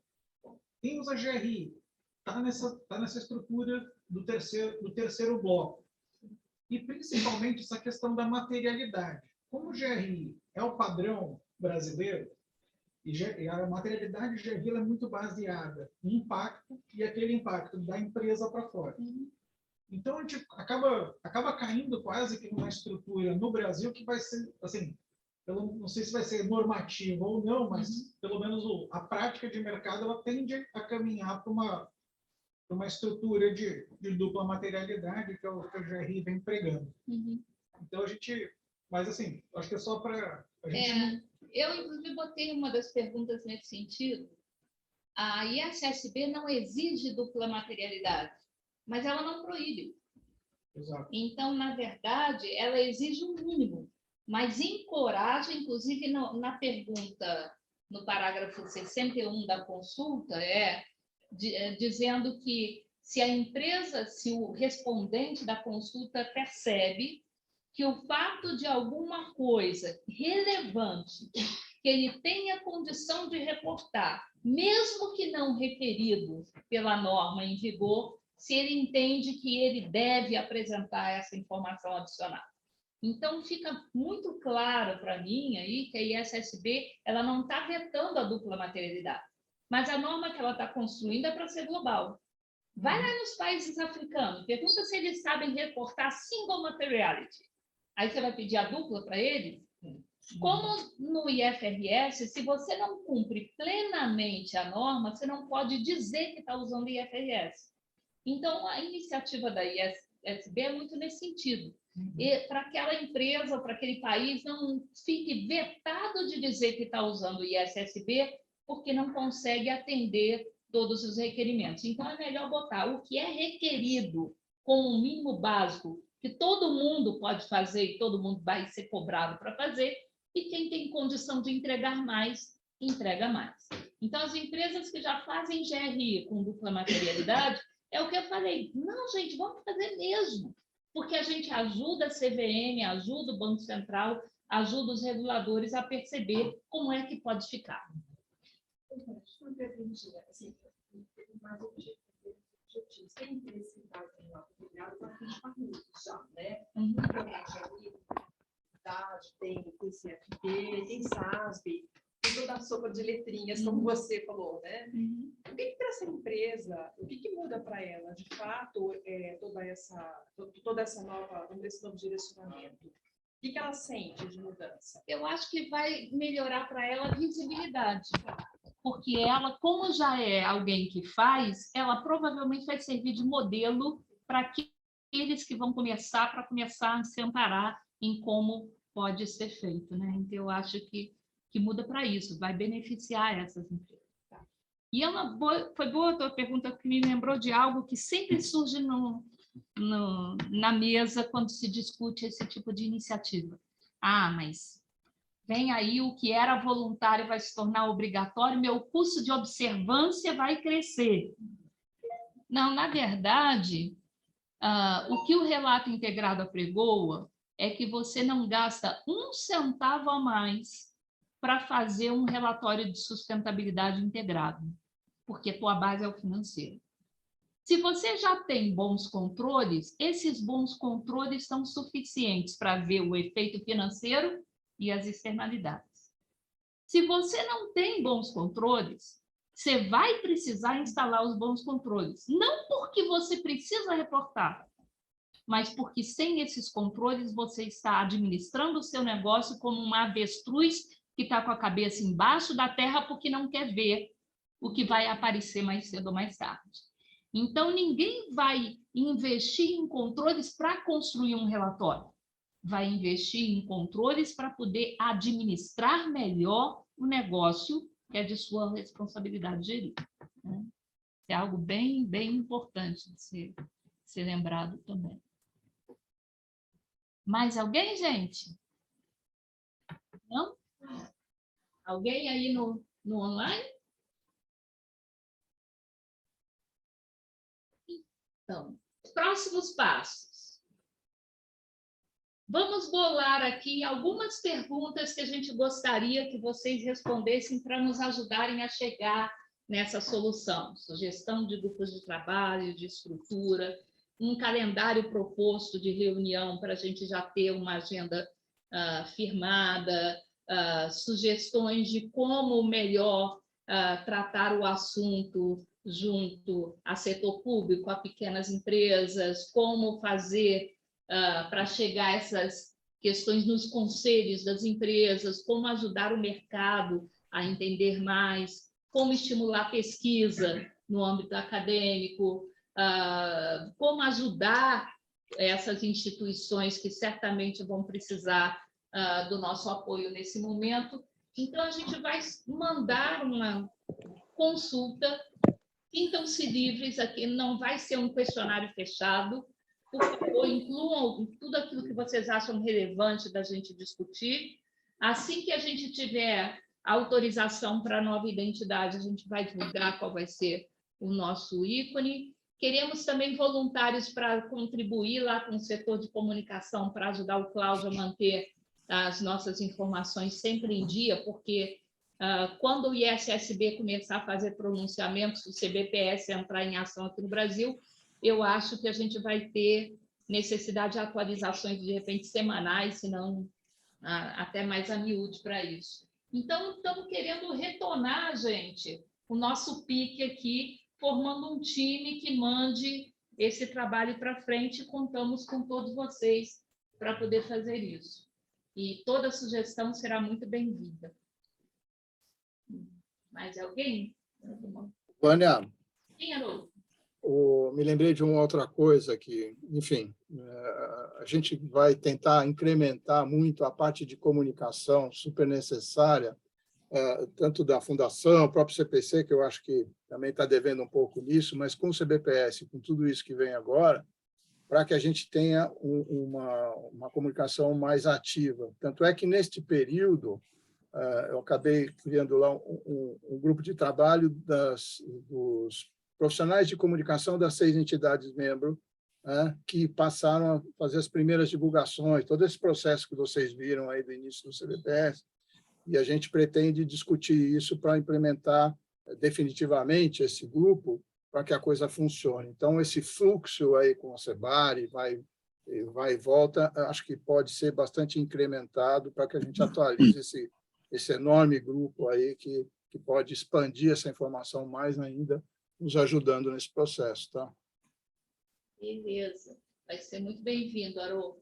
Quem usa GRI está nessa estrutura do terceiro bloco. E, principalmente, essa questão da materialidade. Como o GRI é o padrão brasileiro, e a materialidade de GRI é muito baseada em impacto, e aquele impacto da empresa para fora. Então, a gente acaba caindo quase que numa estrutura no Brasil que vai ser, assim, eu não sei se vai ser normativa ou não, mas pelo menos a prática de mercado ela tende a caminhar para uma estrutura de dupla materialidade que o GRI vem pregando. Então, mas assim, acho que é só para a gente... Eu, inclusive, botei uma das perguntas nesse sentido. A ISSB não exige dupla materialidade, mas ela não proíbe. Exato. Então, na verdade, ela exige um mínimo, mas encoraja, inclusive, na pergunta, no parágrafo 61 da consulta, dizendo que se a empresa, se o respondente da consulta percebe que o fato de alguma coisa relevante que ele tenha condição de reportar, mesmo que não referido pela norma em vigor, se ele entende que ele deve apresentar essa informação adicional. Então, fica muito claro para mim aí que a ISSB ela não está vetando a dupla materialidade, mas a norma que ela está construindo é para ser global. Vai lá nos países africanos, pergunta se eles sabem reportar single materiality. Aí você vai pedir a dupla para eles? Como no IFRS, se você não cumpre plenamente a norma, você não pode dizer que está usando o IFRS. Então, a iniciativa da ISSB é muito nesse sentido. E para aquela empresa, para aquele país, não fique vetado de dizer que está usando o ISSB, porque não consegue atender todos os requerimentos. Então, é melhor botar o que é requerido como um mínimo básico, que todo mundo pode fazer e todo mundo vai ser cobrado para fazer, e quem tem condição de entregar mais, entrega mais. Então, as empresas que já fazem GRI com dupla materialidade, é o que eu falei, não, gente, vamos fazer mesmo, porque a gente ajuda a CVM, ajuda o Banco Central, ajuda os reguladores a perceber como é que pode ficar. Uma perguntinha, assim, mais objetivos. Tem interesse em fazer uma atividade para fins famílias já, né? Tem CFP, tem SASB, tem toda a sopa de letrinhas, como você falou, né? O que para essa empresa, o que muda para ela, de fato, toda essa nova, esse novo direcionamento? O que ela sente de mudança? Eu acho que vai melhorar para ela a visibilidade. Porque ela, como já é alguém que faz, ela provavelmente vai servir de modelo para aqueles que vão começar a se amparar em como pode ser feito, né? Então, eu acho que muda para isso, vai beneficiar essas empresas. E foi boa a tua pergunta, que me lembrou de algo que sempre surge na mesa quando se discute esse tipo de iniciativa. Mas vem aí o que era voluntário vai se tornar obrigatório, meu custo de observância vai crescer. Não, na verdade, o que o relato integrado apregoa é que você não gasta 1 centavo a mais para fazer um relatório de sustentabilidade integrado, porque a tua base é o financeiro. Se você já tem bons controles, esses bons controles são suficientes para ver o efeito financeiro e as externalidades. Se você não tem bons controles, você vai precisar instalar os bons controles. Não porque você precisa reportar, mas porque sem esses controles você está administrando o seu negócio como uma avestruz que está com a cabeça embaixo da terra porque não quer ver o que vai aparecer mais cedo ou mais tarde. Então, ninguém vai investir em controles para construir um relatório. Vai investir em controles para poder administrar melhor o negócio que é de sua responsabilidade gerir. Né? É algo bem, bem importante de ser lembrado também. Mais alguém, gente? Não? Alguém aí no online? Então, próximos passos. Vamos bolar aqui algumas perguntas que a gente gostaria que vocês respondessem para nos ajudarem a chegar nessa solução. Sugestão de grupos de trabalho, de estrutura, um calendário proposto de reunião para a gente já ter uma agenda firmada, sugestões de como melhor tratar o assunto junto a setor público, a pequenas empresas, como fazer para chegar a essas questões nos conselhos das empresas, como ajudar o mercado a entender mais, como estimular pesquisa no âmbito acadêmico, como ajudar essas instituições que certamente vão precisar do nosso apoio nesse momento. Então, a gente vai mandar uma consulta. Sintam-se livres aqui, não vai ser um questionário fechado. Por favor, incluam tudo aquilo que vocês acham relevante da gente discutir. Assim que a gente tiver autorização para a nova identidade, a gente vai divulgar qual vai ser o nosso ícone. Queremos também voluntários para contribuir lá com o setor de comunicação, para ajudar o Cláudio a manter as nossas informações sempre em dia, porque quando o ISSB começar a fazer pronunciamentos, o CBPS entrar em ação aqui no Brasil, eu acho que a gente vai ter necessidade de atualizações, de repente, semanais, se não até mais a miúde para isso. Então, estamos querendo retornar, gente, o nosso pique aqui, formando um time que mande esse trabalho para frente. Contamos com todos vocês para poder fazer isso. E toda sugestão será muito bem-vinda. Mais alguém? Vânia, Sim, Haroldo. me lembrei de uma outra coisa que, enfim, a gente vai tentar incrementar muito a parte de comunicação super necessária, tanto da Fundação, o próprio CPC, que eu acho que também está devendo um pouco nisso, mas com o CBPS, com tudo isso que vem agora, para que a gente tenha uma comunicação mais ativa. Tanto é que, neste período, eu acabei criando lá um grupo de trabalho dos profissionais de comunicação das 6 entidades membros, que passaram a fazer as primeiras divulgações, todo esse processo que vocês viram aí do início do CBPS, e a gente pretende discutir isso para implementar definitivamente esse grupo para que a coisa funcione. Então, esse fluxo aí com a Sebari, vai e volta, acho que pode ser bastante incrementado para que a gente atualize esse enorme grupo aí que pode expandir essa informação mais ainda, nos ajudando nesse processo, tá? Beleza. Vai ser muito bem-vindo, Haroldo.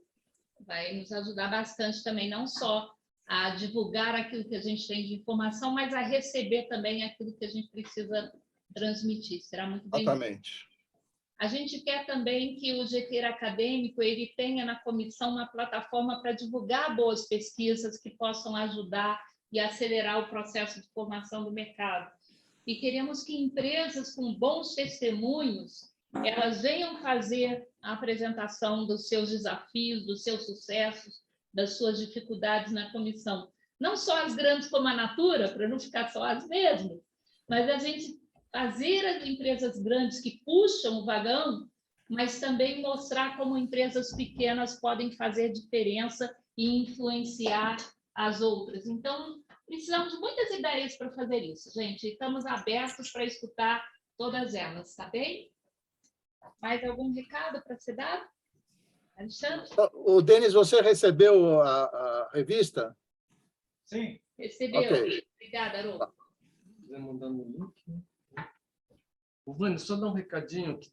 Vai nos ajudar bastante também, não só a divulgar aquilo que a gente tem de informação, mas a receber também aquilo que a gente precisa transmitir. Será muito bem-vindo. Exatamente. A gente quer também que o GT acadêmico ele tenha na comissão uma plataforma para divulgar boas pesquisas que possam ajudar e acelerar o processo de formação do mercado. E queremos que empresas com bons testemunhos elas venham fazer a apresentação dos seus desafios, dos seus sucessos, das suas dificuldades na comissão. Não só as grandes como a Natura, para não ficar só as mesmas, mas a gente fazer as empresas grandes que puxam o vagão, mas também mostrar como empresas pequenas podem fazer diferença e influenciar as outras. Então, precisamos de muitas ideias para fazer isso, gente. Estamos abertos para escutar todas elas, tá bem? Mais algum recado para ser dado? Alexandre? O Denis, você recebeu a revista? Sim. Recebeu. Ok. Obrigada, Haroldo. Mandando o link. O Vânia, só dar um recadinho aqui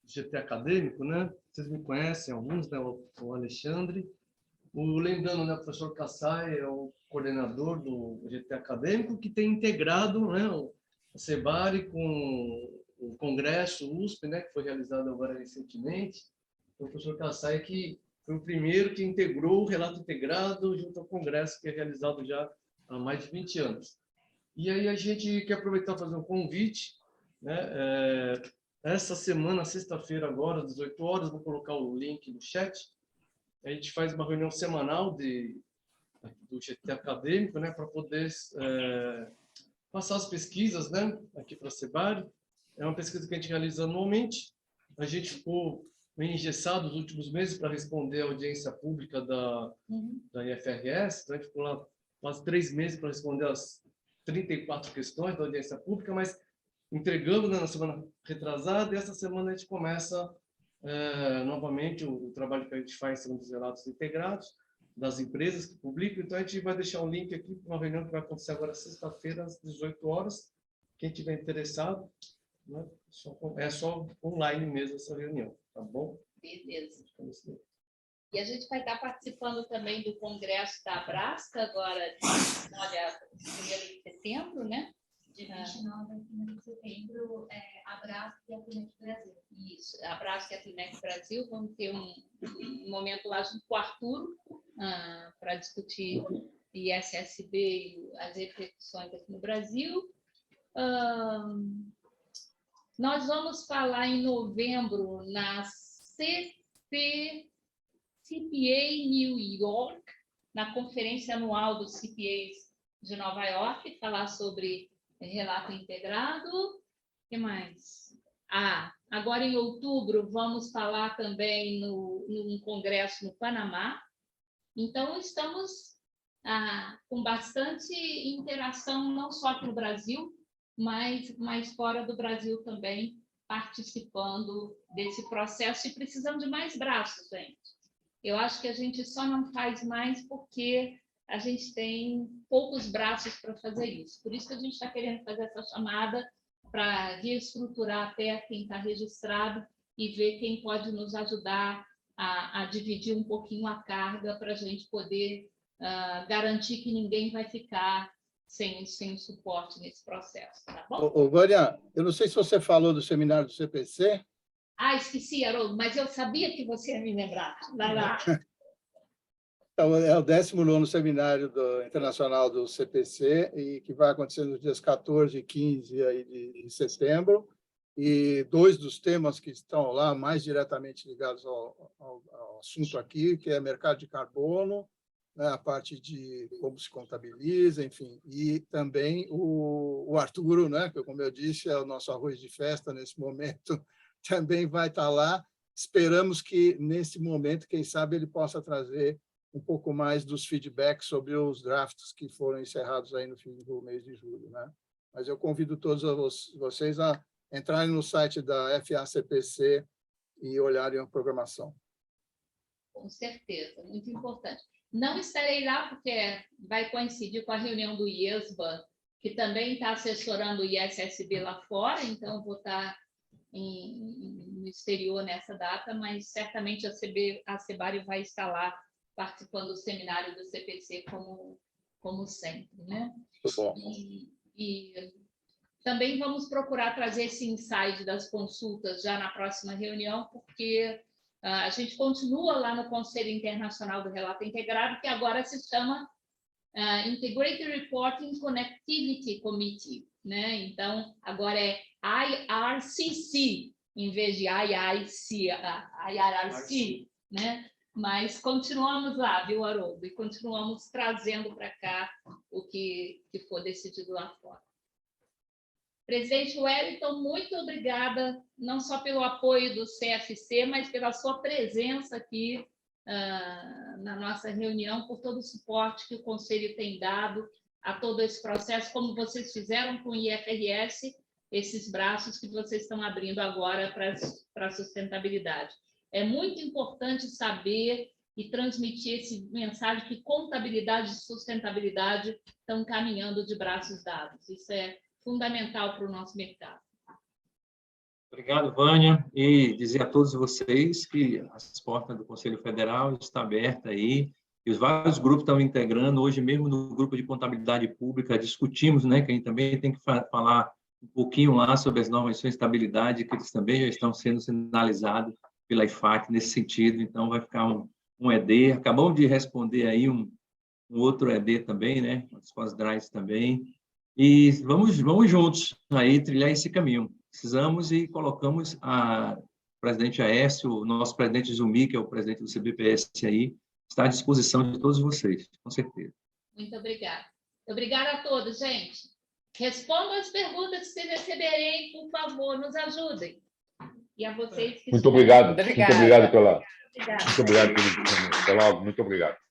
GT Acadêmico, né? Vocês me conhecem, alguns, né? O Alexandre. Lembrando, né, o professor Kassai é o coordenador do GT Acadêmico, que tem integrado, né, o CEBARI com o Congresso USP, né, que foi realizado agora recentemente. O professor Kassai que foi o primeiro que integrou o relato integrado junto ao Congresso, que é realizado já há mais de 20 anos. E aí a gente quer aproveitar para fazer um convite, né? Essa semana, sexta-feira agora, às 18 horas, vou colocar o link no chat. A gente faz uma reunião semanal do GT Acadêmico, né, para poder passar as pesquisas, né, aqui para a CEBARI. É uma pesquisa que a gente realiza anualmente. A gente ficou meio engessado nos últimos meses para responder à audiência pública da IFRS. Então, a gente ficou lá quase 3 meses para responder as 34 questões da audiência pública, mas entregamos, né, na semana retrasada, e essa semana a gente começa novamente o trabalho que a gente faz segundo os relatos integrados das empresas que publicam. Então, a gente vai deixar um link aqui para uma reunião que vai acontecer agora sexta-feira, às 18 horas. Quem tiver interessado, né, é só online mesmo essa reunião, tá bom? Beleza. E a gente vai estar participando também do Congresso da Abrasca, agora, olha, 1º de setembro, né? De 29 a 1 de setembro, a Abrasca e a Climec Brasil. Isso, a Abrasca e a Climec Brasil. Vamos ter um momento lá junto com o Arturo para discutir ISSB e as repercussões aqui no Brasil. Nós vamos falar em novembro na CPA New York, na conferência anual dos CPAs de Nova York, falar sobre relato integrado. O que mais? Agora em outubro vamos falar também num congresso no Panamá. Então, estamos com bastante interação, não só aqui no Brasil, mas fora do Brasil também, participando desse processo, e precisamos de mais braços, gente. Eu acho que a gente só não faz mais porque a gente tem poucos braços para fazer isso. Por isso que a gente está querendo fazer essa chamada para reestruturar até quem está registrado e ver quem pode nos ajudar a dividir um pouquinho a carga para a gente poder garantir que ninguém vai ficar sem suporte nesse processo, tá bom? Vânia, eu não sei se você falou do seminário do CPC. Esqueci, Haroldo, mas eu sabia que você ia me lembrar. Vai lá. Então, é o 19º seminário internacional do CPC, e que vai acontecer nos dias 14 e 15 aí de setembro. E 2 dos temas que estão lá mais diretamente ligados ao assunto aqui, que é mercado de carbono, né, a parte de como se contabiliza, enfim, e também o Arturo, né, que, como eu disse, é o nosso arroz de festa nesse momento, também vai estar lá. Esperamos que, nesse momento, quem sabe, ele possa trazer um pouco mais dos feedbacks sobre os drafts que foram encerrados aí no fim do mês de julho, né? Mas eu convido todos vocês a entrarem no site da FACPC e olharem a programação. Com certeza, muito importante. Não estarei lá porque vai coincidir com a reunião do IESBA, que também está assessorando o ISSB lá fora, então eu vou estar no exterior nessa data, mas certamente a CEBARI vai estar lá participando do seminário do CPC como sempre, né? Muito bom. E também vamos procurar trazer esse insight das consultas já na próxima reunião, porque a gente continua lá no Conselho Internacional do Relato Integrado, que agora se chama Integrated Reporting Connectivity Committee, né? Então, agora é IRCC, em vez de IRRC, né? Mas continuamos lá, viu, Haroldo? E continuamos trazendo para cá o que for decidido lá fora. Presidente Wellington, muito obrigada, não só pelo apoio do CFC, mas pela sua presença aqui na nossa reunião, por todo o suporte que o Conselho tem dado a todo esse processo, como vocês fizeram com o IFRS, esses braços que vocês estão abrindo agora para a sustentabilidade. É muito importante saber e transmitir essa mensagem que contabilidade e sustentabilidade estão caminhando de braços dados. Isso é fundamental para o nosso mercado. Obrigado, Vânia, e dizer a todos vocês que as portas do Conselho Federal estão abertas aí, e os vários grupos estão integrando. Hoje mesmo no grupo de contabilidade pública discutimos, né, que a gente também tem que falar um pouquinho lá sobre as normas de sustentabilidade, que eles também já estão sendo sinalizados pela IFAC nesse sentido, então vai ficar um ED. Acabamos de responder aí um outro ED também, né, as pós-drives também, e vamos juntos aí trilhar esse caminho. Precisamos e colocamos o presidente Aécio, o nosso presidente Zumi, que é o presidente do CBPS aí, está à disposição de todos vocês, com certeza. Muito obrigada. Obrigada a todos, gente. Respondam as perguntas que vocês receberem, por favor, nos ajudem. E a vocês que Muito obrigado. Obrigada. Muito obrigado pela. Obrigada. Muito obrigado pelo. Até logo. Muito obrigado.